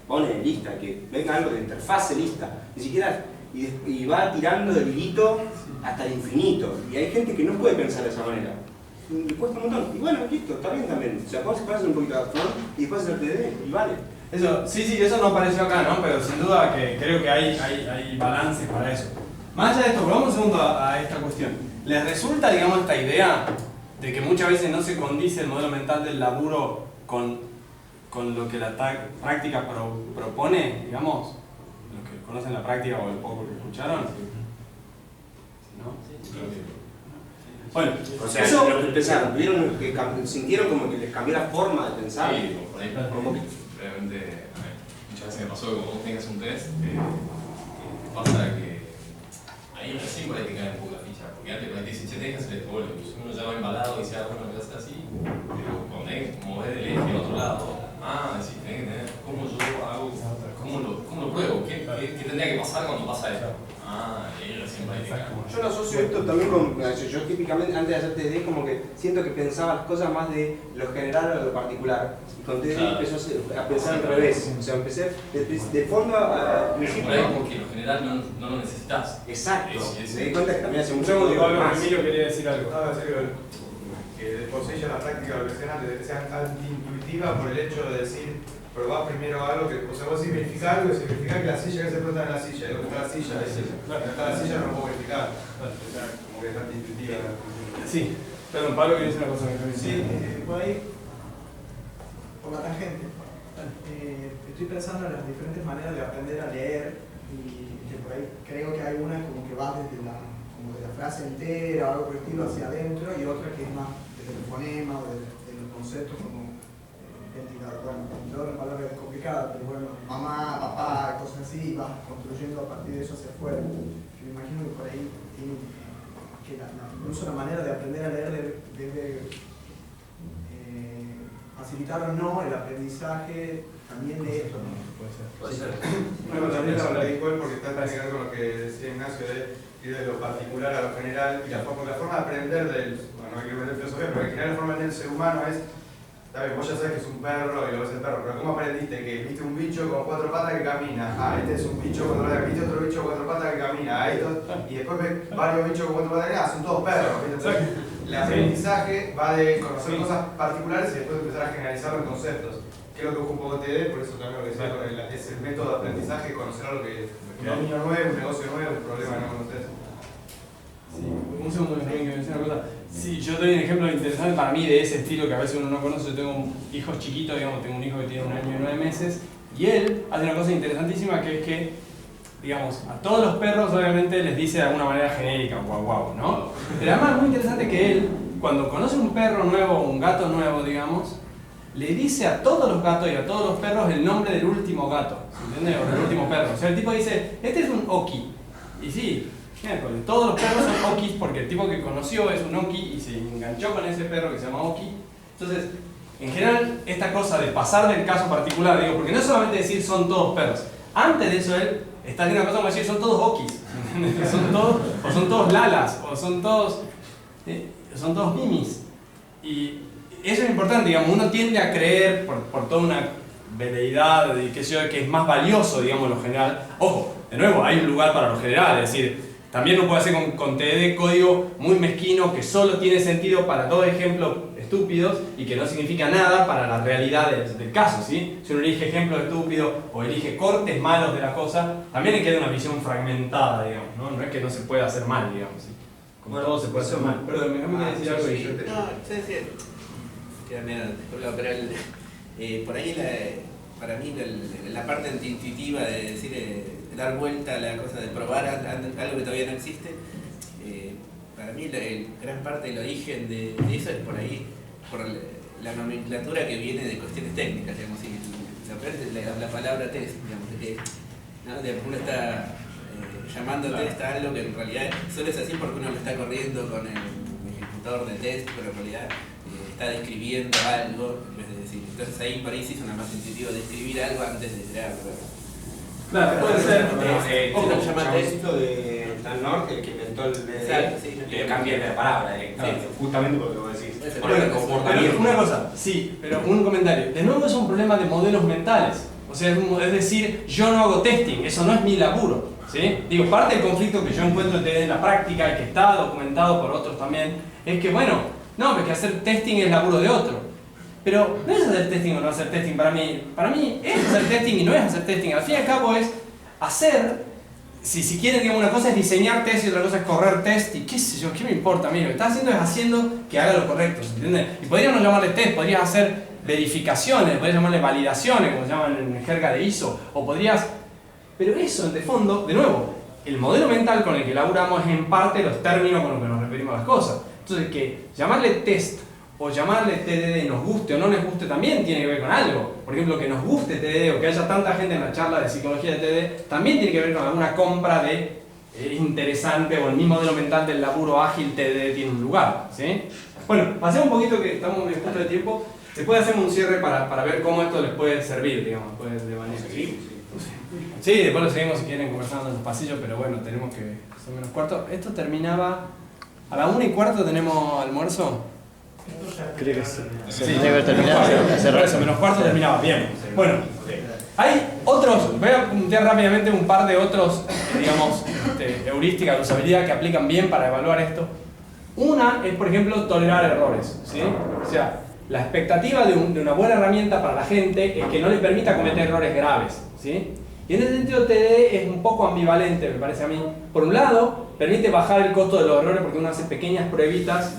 Speaker 9: pone lista, que venga algo de interfase lista, ni siquiera, y va tirando del hilito hasta el infinito, y hay gente que no puede pensar de esa manera. le cuesta un montón. Y bueno, listo, está bien también. O sea, vos hacer un poquito de front y después hacer TD y vale.
Speaker 3: Eso, sí, eso no apareció acá, ¿no? Pero sin duda que creo que hay balances para eso. Más allá de esto, volvamos un segundo a esta cuestión. ¿Les resulta, digamos, esta idea de que muchas veces no se condice el modelo mental del laburo con lo que la práctica propone, digamos? Los que conocen la práctica o el poco que escucharon. ¿No? Bueno,
Speaker 9: o sea,
Speaker 3: eso,
Speaker 9: lo que pensaron, vieron que sintieron como que les cambió la forma de pensar.
Speaker 11: Sí, por ahí, como que realmente, muchas veces me pasó que cuando vos tengas un test, pasa que ahí recién por ahí te cae un poco la ficha, porque antes por ahí te dicen, che, te dejas el esto, uno ya va embalado y dice, bueno, voy a hacer así, pero cuando hay que mover el eje al otro lado, decís, tenés que tener, ¿cómo yo hago? ¿Cómo lo pruebo? ¿Qué tendría que pasar cuando pasa esto? Ahí recién por ahí te cae.
Speaker 9: Yo lo asocio esto también con, yo típicamente antes de hacer TD como que siento que pensaba las cosas más de lo general o lo particular. Y con TD empezó a pensar al revés. O sea, empecé de fondo a principio.
Speaker 11: Por ahí como que lo general no lo necesitas.
Speaker 9: Exacto. Me di cuenta que también hace mucho
Speaker 3: tiempo.
Speaker 9: Emilio
Speaker 3: quería decir algo.
Speaker 6: Que después ella la práctica lo que sea anti-intuitiva por el hecho de decir probá primero algo que, o sea, vos decís verificar algo y verificar que la silla que se explota en la silla, y lo que está en la silla, no está la silla no lo puedo verificar. Como que es anti-intuitiva.
Speaker 3: Sí, perdón, Pablo quería decir una cosa.
Speaker 17: Sí, por ahí, por la tangente, estoy pensando en las diferentes maneras de aprender a leer y que por ahí creo que hay una como que va desde como de la frase entera o algo por el estilo hacia adentro y otra que es más desde el fonema o de los conceptos como identidad. Bueno, la palabra es complicada, pero bueno, mamá, papá, cosas así, y vas construyendo a partir de eso hacia afuera. Yo me imagino que por ahí tiene que incluso la manera de aprender a leer debe facilitar o no el aprendizaje también de esto, ¿no?
Speaker 6: Puede ser. Una cosa también la igual porque está tiene que ver con lo que decía Ignacio de ir de lo particular a lo general y la forma de aprender del, bueno, no hay que aprender filosofía, pero en general la forma de aprender del ser humano es, está bien, vos ya sabes que es un perro y lo ves el perro, pero ¿cómo aprendiste que viste un bicho con 4 patas que camina? Este es un bicho con 4 patas, viste otro bicho con 4 patas que camina, y después ves varios bichos con 4 patas que son todos perros, ¿viste? El aprendizaje va de conocer cosas particulares y después empezar a generalizarlo en conceptos. Que es lo que busca un poco TD, por eso también lo que decía es el método de aprendizaje, conocer algo que un dominio nuevo, un negocio nuevo, un problema que no conoces.
Speaker 3: Sí, un segundo que me decir una cosa. Sí, yo doy un ejemplo interesante para mí de ese estilo que a veces uno no conoce. Yo tengo hijos chiquitos, digamos, tengo un hijo que tiene 1 año y 9 meses y él hace una cosa interesantísima que es que, digamos, a todos los perros obviamente les dice de alguna manera genérica, guau guau, ¿no? Pero además es muy interesante que él, cuando conoce un perro nuevo, un gato nuevo, digamos, le dice a todos los gatos y a todos los perros el nombre del último gato, ¿entiendes? O del último perro. O sea, el tipo dice, este es un Oki. Y sí, miércoles, todos los perros son Okis porque el tipo que conoció es un Oki y se enganchó con ese perro que se llama Oki. Entonces, en general, esta cosa de pasar del caso particular, digo, porque no es solamente decir son todos perros. Antes de eso, él está haciendo una cosa como decir son todos Okis. Son todos Lalas, o son todos Mimis. Y eso es importante, digamos, uno tiende a creer por toda una veleidad de que es más valioso, digamos, lo general. Ojo, de nuevo, hay un lugar para lo general, es decir, también uno puede hacer con TD código muy mezquino que solo tiene sentido para 2 ejemplos estúpidos y que no significa nada para la realidad del caso, ¿sí? Si uno elige ejemplos estúpidos o elige cortes malos de la cosa, también le queda una visión fragmentada, digamos, ¿no? No es que no se pueda hacer mal, digamos, ¿sí? Como todo se puede hacer mal. Perdón, me decir algo y yo te...
Speaker 5: No, yo decía, pero por ahí para mí la parte antiintuitiva de decir, dar vuelta a la cosa de probar algo que todavía no existe, para mí gran parte del origen de eso es por ahí, por la nomenclatura que viene de cuestiones técnicas, digamos, la palabra test, digamos, de que ¿no? Uno está llamando test a algo que en realidad solo es así porque uno lo está corriendo con el ejecutor de test, pero en realidad está describiendo algo en vez de decir. Entonces ahí por ahí sí es una más intuitiva describir algo antes de crearlo.
Speaker 3: Claro, puede ser.
Speaker 9: ¿Cómo se llama esto de Stan North, el que inventó el BD? Le cambia la palabra directamente, justamente por lo que vos decís.
Speaker 3: Pero una cosa, sí, pero un comentario. De nuevo es un problema de modelos mentales. O sea, es decir, yo no hago testing, eso no es mi laburo. ¿Sí? Digo, parte del conflicto que yo encuentro en la práctica y que está documentado por otros también, es que, bueno, no, porque hacer testing es laburo de otro. Pero no es hacer testing o no hacer testing para mí. Para mí es hacer testing y no es hacer testing. Al fin y al cabo es hacer, si quieren, digamos, una cosa es diseñar test y otra cosa es correr test y qué sé yo, qué me importa a mí. Lo que estás haciendo es haciendo que haga lo correcto, ¿entiendes? Y podríamos llamarle test, podrías hacer verificaciones, podrías llamarle validaciones, como se llaman en jerga de ISO, o podrías... Pero eso, de fondo, de nuevo, el modelo mental con el que laburamos es en parte los términos con los que nos referimos a las cosas. Entonces, que llamarle test o llamarle TDD, nos guste o no nos guste, también tiene que ver con algo. Por ejemplo, que nos guste TDD o que haya tanta gente en la charla de psicología de TDD, también tiene que ver con alguna compra de interesante, o el mismo modelo mental del laburo ágil TDD tiene un lugar, ¿sí? Bueno, pasemos un poquito que estamos en el punto de tiempo. Se puede hacer un cierre para ver cómo esto les puede servir, digamos, después de manejo. Sí, después lo seguimos si quieren conversando en los pasillos, pero bueno, tenemos que son menos cuarto. Esto terminaba a la 1:15, ¿tenemos almuerzo?
Speaker 7: Creo que sí.
Speaker 3: Sí,
Speaker 7: Tiene que haber terminado.
Speaker 3: por eso, menos cuarto terminaba. Bien. Bueno, hay otros, voy a puntear rápidamente un par de otros, digamos, heurísticas de usabilidad que aplican bien para evaluar esto. Una es, por ejemplo, tolerar errores, ¿sí? O sea, la expectativa de una buena herramienta para la gente es que no le permita cometer errores graves, ¿sí? Y en ese sentido TDD es un poco ambivalente, me parece a mí. Por un lado, permite bajar el costo de los errores porque uno hace pequeñas pruebitas,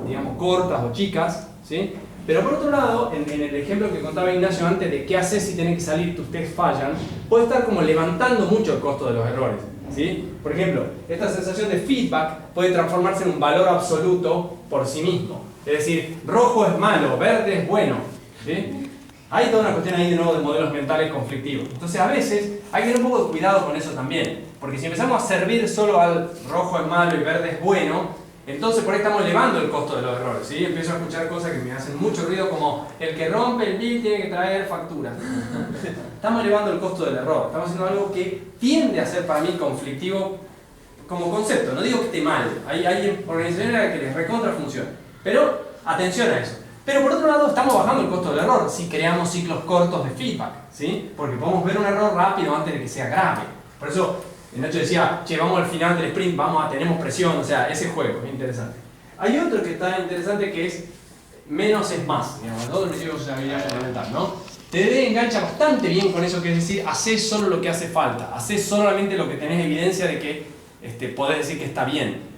Speaker 3: digamos, cortas o chicas, ¿sí? Pero por otro lado, en el ejemplo que contaba Ignacio antes de qué haces si tienen que salir, tus tests fallan, puede estar como levantando mucho el costo de los errores, ¿sí? Por ejemplo, esta sensación de feedback puede transformarse en un valor absoluto por sí mismo. Es decir, rojo es malo, verde es bueno, ¿sí? Hay toda una cuestión ahí de nuevo de modelos mentales conflictivos. Entonces a veces hay que tener un poco de cuidado con eso también. Porque si empezamos a servir solo al rojo es malo y verde es bueno, entonces por ahí estamos elevando el costo de los errores, ¿sí? Empiezo a escuchar cosas que me hacen mucho ruido como el que rompe el bill tiene que traer factura. Estamos elevando el costo del error. Estamos haciendo algo que tiende a ser para mí conflictivo como concepto. No digo que esté mal. Hay organizaciones a las que les recontra funciona. Pero atención a eso. Pero por otro lado estamos bajando el costo del error si creamos ciclos cortos de feedback, ¿sí? Porque podemos ver un error rápido antes de que sea grave. Por eso Nacho decía, che, vamos al final del sprint, tenemos presión, o sea, ese juego es interesante. Hay otro que está interesante que es menos es más, digamos, todo el principio de usabilidad fundamental, ¿no? TDD engancha bastante bien con eso que es decir, hacés solo lo que hace falta, hacés solamente lo que tenés evidencia de que podés decir que está bien.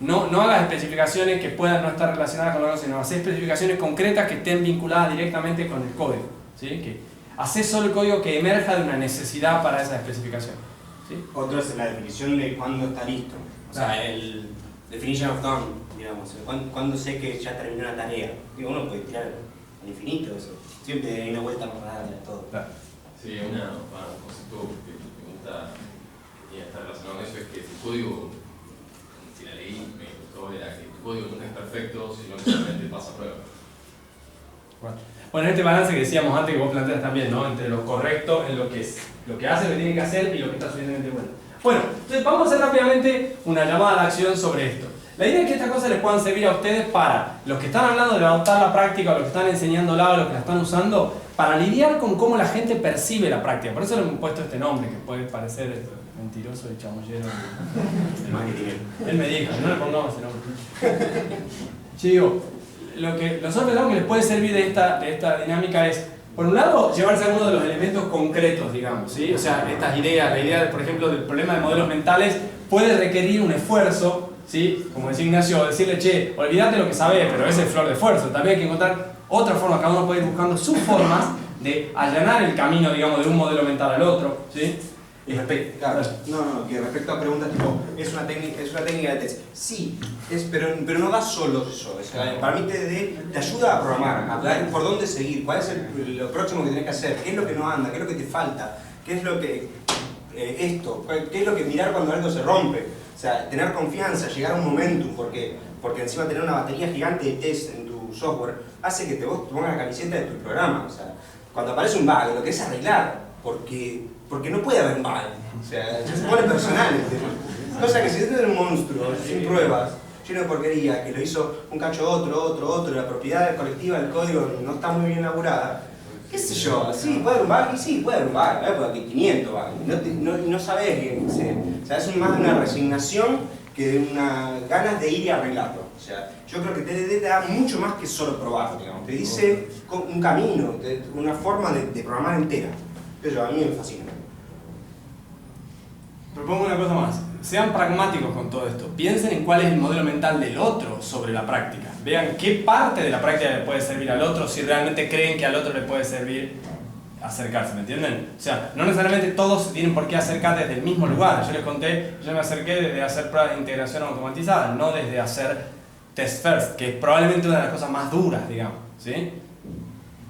Speaker 3: No hagas especificaciones que puedan no estar relacionadas con lo que sino hacer especificaciones concretas que estén vinculadas directamente con el código, ¿sí? Que haces solo el código que emerja de una necesidad para esa especificación, ¿sí?
Speaker 9: Otro es la definición de cuándo está listo, o sea, el definition of done, digamos, cuándo sé que ya terminé una tarea. Digo, uno puede tirar al infinito eso, siempre hay una vuelta más rara de todo.
Speaker 11: Sí, un concepto que me gusta que tiene que estar relacionado con eso es que el código, si la leí, me gustó, era que tu código nunca es perfecto, sino que solamente pasa a prueba.
Speaker 3: Bueno, este balance que decíamos antes que vos planteas también, ¿no? Entre lo correcto en lo que hace, lo que tiene que hacer y lo que está suficientemente bueno. Bueno, entonces vamos a hacer rápidamente una llamada de acción sobre esto. La idea es que estas cosas les puedan servir a ustedes para los que están hablando de adoptar la práctica, o los que están enseñándola, o los que la están usando, para lidiar con cómo la gente percibe la práctica. Por eso le hemos puesto este nombre, que puede parecer mentiroso y chamullero. Él me dijo, no le pongamos ese nombre. Chico, nosotros pensamos que les puede servir de esta dinámica es, por un lado, llevarse algunos de los elementos concretos, digamos, ¿sí? O sea, estas ideas, la idea, por ejemplo, del problema de modelos mentales puede requerir un esfuerzo, ¿sí? Como decía Ignacio, decirle, che, olvídate lo que sabés, pero ese es flor de esfuerzo. También hay que encontrar otra forma, cada uno puede ir buscando sus formas de allanar el camino, digamos, de un modelo mental al otro, ¿sí?
Speaker 9: Que respecto a preguntas tipo, ¿es una técnica de test? Sí, pero no da solo eso. O sea, para mí te ayuda a programar, a ver por dónde seguir, cuál es lo próximo que tenés que hacer, qué es lo que no anda, qué es lo que te falta, qué es lo que qué es lo que mirar cuando algo se rompe. O sea, tener confianza, llegar a un momentum, porque encima tener una batería gigante de test en tu software hace que te pongas la camiseta de tu programa. O sea, cuando aparece un bug, lo que es arreglar, porque no puede haber un bug. O sea, se pone personal. Cosa que si te tiene un monstruo, sin pruebas, lleno de porquería, que lo hizo un cacho otro, la propiedad colectiva del código no está muy bien elaborada, qué sé yo, sí, puede haber un bug, y sí, puede haber un bug, puede haber 500 bugs, no sabés bien, o sea, es más de una resignación que de una ganas de ir y arreglarlo, sea, yo creo que TDD te da mucho más que solo probar, digamos. Te dice un camino, una forma de programar entera. Eso a mí me fascina.
Speaker 3: Propongo una cosa más. Sean pragmáticos con todo esto. Piensen en cuál es el modelo mental del otro sobre la práctica. Vean qué parte de la práctica le puede servir al otro si realmente creen que al otro le puede servir acercarse, ¿me entienden? O sea, no necesariamente todos tienen por qué acercar desde el mismo lugar. Yo les conté, yo me acerqué desde hacer pruebas de integración automatizadas, no desde hacer test first, que es probablemente una de las cosas más duras, digamos, ¿sí?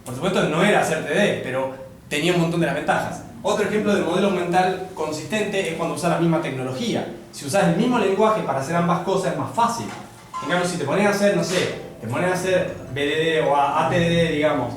Speaker 3: Por supuesto no era hacer TD, pero tenía un montón de las ventajas. Otro ejemplo de modelo mental consistente es cuando usas la misma tecnología. Si usas el mismo lenguaje para hacer ambas cosas es más fácil. En cambio, si te pones a hacer, no sé, te pones a hacer BDD o ATDD, digamos,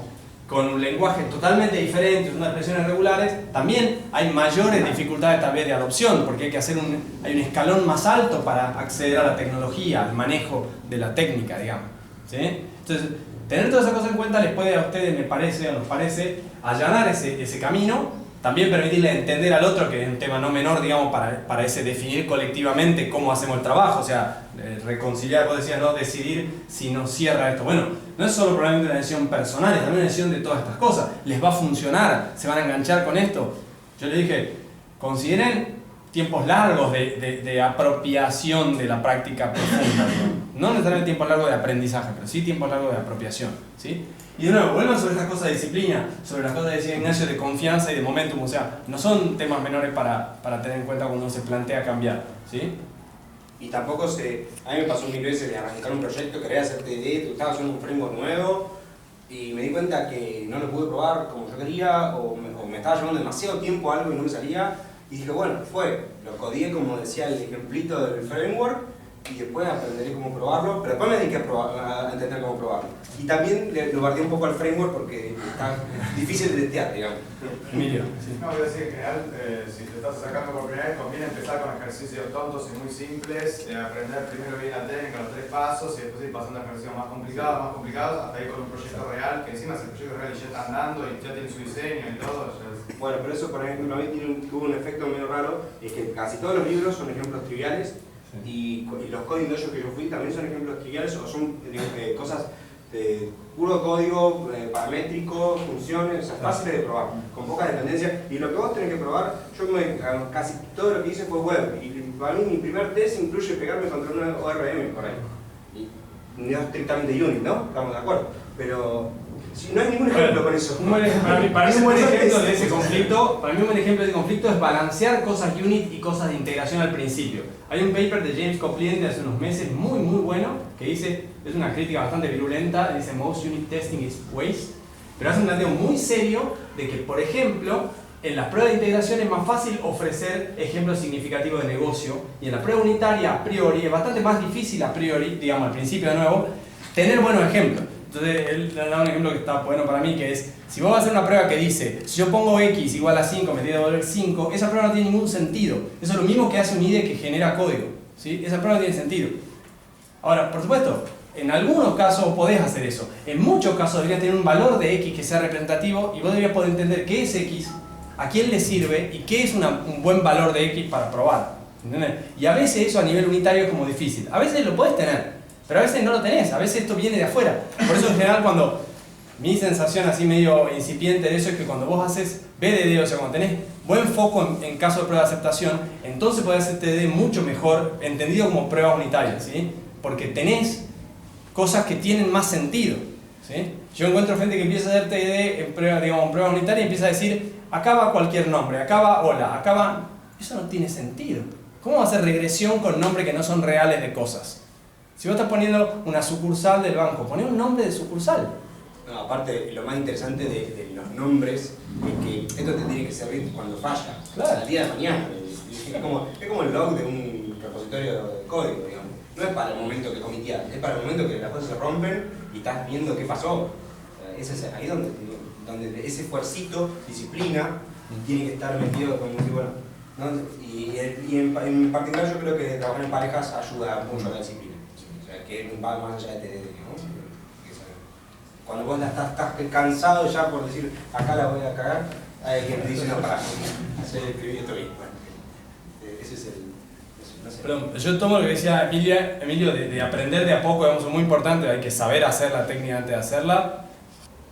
Speaker 3: con un lenguaje totalmente diferente, unas expresiones regulares, también hay mayores dificultades tal vez de adopción, porque hay que hacer hay un escalón más alto para acceder a la tecnología, al manejo de la técnica, digamos, ¿sí? Entonces, tener todas esas cosas en cuenta les puede a ustedes, me parece, o nos parece, allanar ese camino. También permitirle entender al otro, que es un tema no menor, digamos, para ese definir colectivamente cómo hacemos el trabajo, o sea, reconciliar, vos decías, no decidir si nos cierra esto. Bueno, no es solo probablemente una decisión personal, es también una decisión de todas estas cosas. ¿Les va a funcionar? ¿Se van a enganchar con esto? Yo le dije, consideren tiempos largos de apropiación de la práctica profunda, no necesariamente tiempos largos de aprendizaje, pero sí tiempos largos de apropiación, ¿sí? Y de nuevo, vuelvan sobre estas cosas de disciplina, sobre las cosas que decía Ignacio de confianza y de momentum, o sea, no son temas menores para tener en cuenta cuando uno se plantea cambiar, ¿sí?
Speaker 9: Y tampoco a mí me pasó mil veces de arrancar un proyecto, querer hacer TDD, estaba haciendo un framework nuevo y me di cuenta que no lo pude probar como yo quería o me estaba llevando demasiado tiempo algo y no me salía y dije, bueno, lo codié como decía el ejemplito del framework y después aprenderé cómo probarlo, pero después me dediqué a entender cómo probarlo. Y también lo guardé un poco al framework porque está difícil de testear, digamos.
Speaker 3: Emilio.
Speaker 6: Sí. No, voy a decir, en general, si te estás acercando por primera vez, conviene empezar con ejercicios tontos y muy simples, aprender primero bien la técnica, los 3 pasos, y después ir pasando a ejercicios más complicados, hasta ir con un proyecto real, que encima es el proyecto real y ya está andando y ya tiene su diseño y todo.
Speaker 9: Bueno, pero eso, por ejemplo, a mí tuvo un efecto medio raro, es que casi todos los libros son ejemplos triviales, y los códigos que yo fui también son ejemplos triviales o son cosas de puro código, paramétrico, funciones, o sea, fáciles de probar, con poca dependencia. Y lo que vos tenés que probar, casi todo lo que hice fue web. Y para mí mi primer test incluye pegarme contra una ORM por ahí. Y no estrictamente unit, ¿no? Estamos de acuerdo. Pero no hay ningún ejemplo con eso.
Speaker 3: Para mí un buen ejemplo de ese conflicto, es balancear cosas unit y cosas de integración al principio. Hay un paper de James Coplien de hace unos meses muy bueno que dice, es una crítica bastante virulenta, dice most unit testing is waste, pero hace un planteo muy serio de que, por ejemplo, en las pruebas de integración es más fácil ofrecer ejemplos significativos de negocio y en la prueba unitaria a priori es bastante más difícil a priori, digamos al principio de nuevo, tener buenos ejemplos. Entonces él da un ejemplo que está bueno para mí, que es, si vos vas a hacer una prueba que dice, si yo pongo x igual a 5, me tiene que devolver 5, esa prueba no tiene ningún sentido. Eso es lo mismo que hace un IDE que genera código, ¿sí? Esa prueba no tiene sentido. Ahora, por supuesto, en algunos casos podés hacer eso. En muchos casos deberías tener un valor de x que sea representativo y vos deberías poder entender qué es x, a quién le sirve y qué es un buen valor de x para probar, ¿entendés? Y a veces eso a nivel unitario es como difícil. A veces lo podés tener, pero a veces no lo tenés, a veces esto viene de afuera. Por eso en general mi sensación así medio incipiente de eso es que cuando vos haces BDD, o sea cuando tenés buen foco en caso de prueba de aceptación, entonces podés hacer TDD mucho mejor, entendido como prueba unitaria, ¿sí? Porque tenés cosas que tienen más sentido, ¿sí? Yo encuentro gente que empieza a hacer TDD en prueba unitaria y empieza a decir, acá va cualquier nombre, acá va hola, acá va... Eso no tiene sentido. ¿Cómo va a hacer regresión con nombres que no son reales de cosas? Si vos estás poniendo una sucursal del banco, poné un nombre de sucursal.
Speaker 9: No, aparte, lo más interesante de los nombres es que esto te tiene que servir cuando falla, claro, al día de mañana. Es como el log de un repositorio de código, digamos. No es para el momento que comitias, es para el momento que las cosas se rompen y estás viendo qué pasó. Es ahí donde ese esfuercito, disciplina, tiene que estar metido como decir, bueno, ¿no? Y en particular yo creo que trabajar en parejas ayuda mucho a la disciplina. O sea, que va más allá de TDD, ¿no? Cuando vos estás cansado ya por decir, acá la voy a cagar, hay quien te dice, no, para hacer escribir esto bien. Bueno, ese es el... no sé.
Speaker 3: Perdón, yo tomo lo que decía Emilio de aprender de a poco, digamos, es muy importante, hay que saber hacer la técnica antes de hacerla,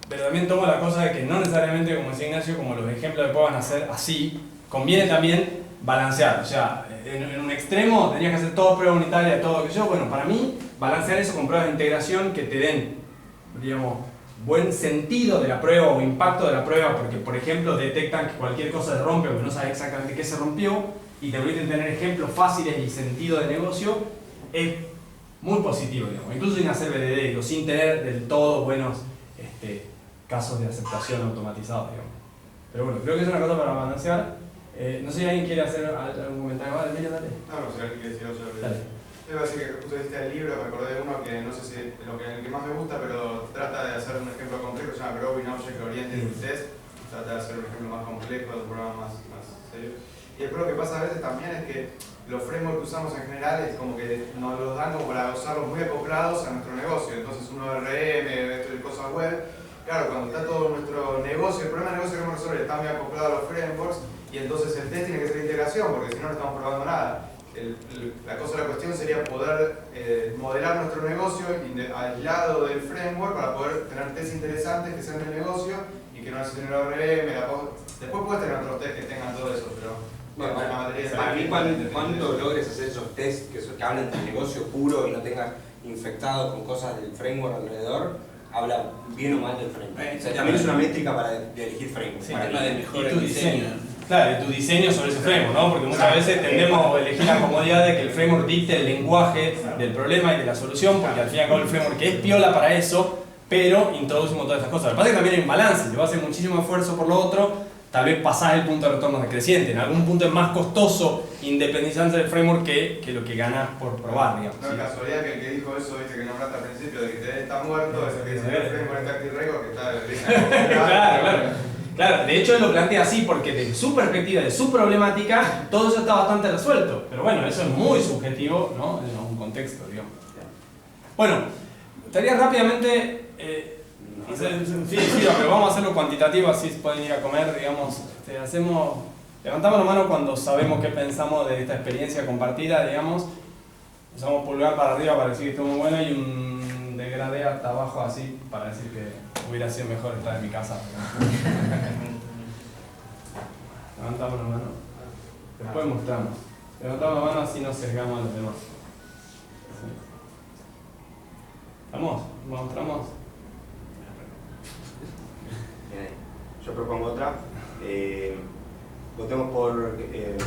Speaker 3: pero también tomo la cosa de que no necesariamente, como decía Ignacio, como los ejemplos después van a ser así, conviene también balancear, o sea, en un extremo tenías que hacer todo prueba unitaria, todo lo que yo, bueno, para mí, balancear eso con pruebas de integración que te den, digamos, buen sentido de la prueba o impacto de la prueba, porque por ejemplo detectan que cualquier cosa se rompe o que no sabes exactamente qué se rompió y te permiten tener ejemplos fáciles y sentido de negocio, es muy positivo, digamos. Incluso sin hacer BDD, digo, sin tener del todo buenos casos de aceptación automatizados, digamos. Pero bueno, creo que es una cosa para balancear. No sé si alguien quiere hacer algún comentario. Vale, Emilio, dale.
Speaker 6: No, si alguien quiere decir algo, yo
Speaker 3: Dale.
Speaker 6: Iba a decir que justo viste el libro, me acordé de uno que no sé si es el que más me gusta, pero trata de hacer un ejemplo complejo, se llama Growing Object Oriented Test, trata de hacer un ejemplo más complejo, de un programa más serio. Y después lo que pasa a veces también es que los frameworks que usamos en general es como que nos los dan como para usarlos muy acoplados a nuestro negocio, entonces uno RM, cosas web, claro, cuando está todo nuestro negocio, el problema de negocio que queremos resolver está muy acoplado a los frameworks y entonces el test tiene que ser integración porque si no no estamos probando nada. La cuestión sería poder modelar nuestro negocio aislado del framework para poder tener tests interesantes que sean del negocio y que no necesiten el ORM. Después puedes tener otros tests que tengan todo eso, pero
Speaker 9: Para mí, cuando logres hacer esos tests que hablan del negocio puro y no tengas infectado con cosas del framework alrededor, habla bien o mal del framework. O sea, también es una métrica para elegir framework.
Speaker 5: Sí,
Speaker 9: para
Speaker 5: tema
Speaker 9: mí.
Speaker 5: de mejor
Speaker 3: Y tu
Speaker 5: diseño.
Speaker 3: diseño. Claro, de tu diseño sobre ese framework, ¿no? Porque muchas veces tendemos a elegir la comodidad de que el framework dicte el lenguaje del problema y de la solución, porque al fin y al cabo el framework es piola para eso, pero introduce un montón de estas cosas. Lo que pasa es que también hay un balance, si vas a hacer muchísimo esfuerzo por lo otro, tal vez pasás el punto de retorno decreciente. En algún punto es más costoso independizarse del framework que lo que ganas por probar, digamos.
Speaker 6: No es casualidad que el que dijo eso, viste, que nombraste al principio, de que te está muerto, es el que dice que el framework está activo, que está...
Speaker 3: Claro, de hecho él lo plantea así porque de su perspectiva, de su problemática, todo eso está bastante resuelto. Pero bueno, eso es muy subjetivo, ¿no? En un contexto, digamos. Bueno, estaría rápidamente... sí, pero vamos a hacerlo cuantitativo, así pueden ir a comer, digamos. Levantamos la mano cuando sabemos qué pensamos de esta experiencia compartida, digamos. Usamos pulgar para arriba para decir que estuvo muy bueno y un degradé hasta abajo así para decir que hubiera sido mejor estar en mi casa. Levantamos la mano. Después mostramos. Levantamos la mano así no sesgamos a los demás. ¿Estamos? ¿Mostramos?
Speaker 9: Yo propongo otra. Votemos por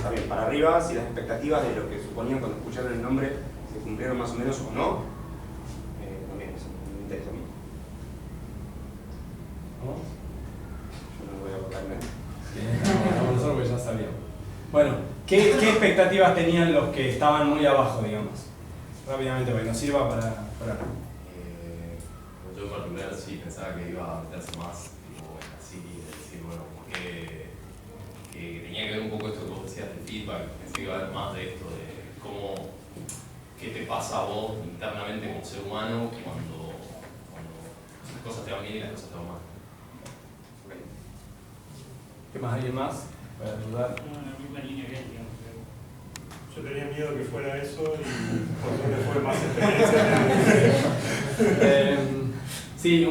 Speaker 9: también para arriba si las expectativas de lo que suponían cuando escucharon el nombre se cumplieron más o menos o no. También eso me interesa a mí.
Speaker 3: ¿Vamos?
Speaker 9: Yo no voy a votar nada.
Speaker 3: No, nosotros porque ya sabíamos. Bueno, ¿qué expectativas tenían los que estaban muy abajo, digamos? Rápidamente, para que nos sirva para...
Speaker 11: Yo en particular sí pensaba que iba a meterse más así, decir, bueno, que tenía que ver un poco esto que vos decías del feedback, pensé que iba a haber más de esto, de cómo, qué te pasa a vos internamente como ser humano cuando las cosas te van bien y las cosas te van mal.
Speaker 3: ¿Qué más? ¿Alguien más? Para ayudar.
Speaker 13: La misma línea que él, digamos.
Speaker 8: Yo tenía miedo que fuera eso y por suerte fue más experiencia.
Speaker 3: Sí,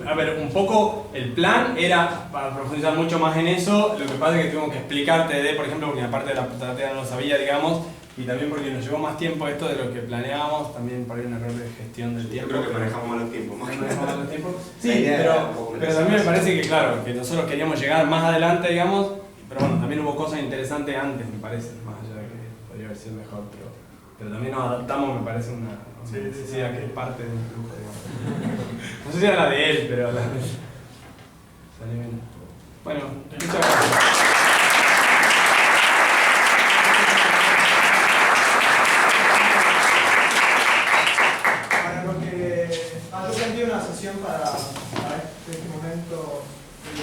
Speaker 3: a ver, un poco el plan era para profundizar mucho más en eso. Lo que pasa es que tuvimos que explicarte por ejemplo, porque aparte de la tarea no lo sabía, digamos, y también porque nos llevó más tiempo esto de lo que planeábamos, también por ahí un error de gestión del tiempo.
Speaker 9: Yo creo que manejamos mal el tiempo.
Speaker 3: Sí, pero también me parece que claro, que nosotros queríamos llegar más adelante, digamos, pero bueno, también hubo cosas interesantes antes, me parece, más allá de que podría haber sido mejor, pero también nos adaptamos, me parece una necesidad que es parte del flujo, digamos. No sé si era la de él, pero la de él. Salió bien. Bueno, muchas gracias.
Speaker 17: Para lo que yo planteé una sesión para este momento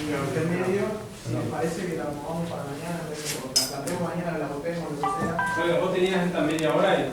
Speaker 17: intermedio, si les parece que la movamos para mañana, la planteemos mañana, la votemos, lo que sea.
Speaker 3: Bueno, vos tenías esta media hora y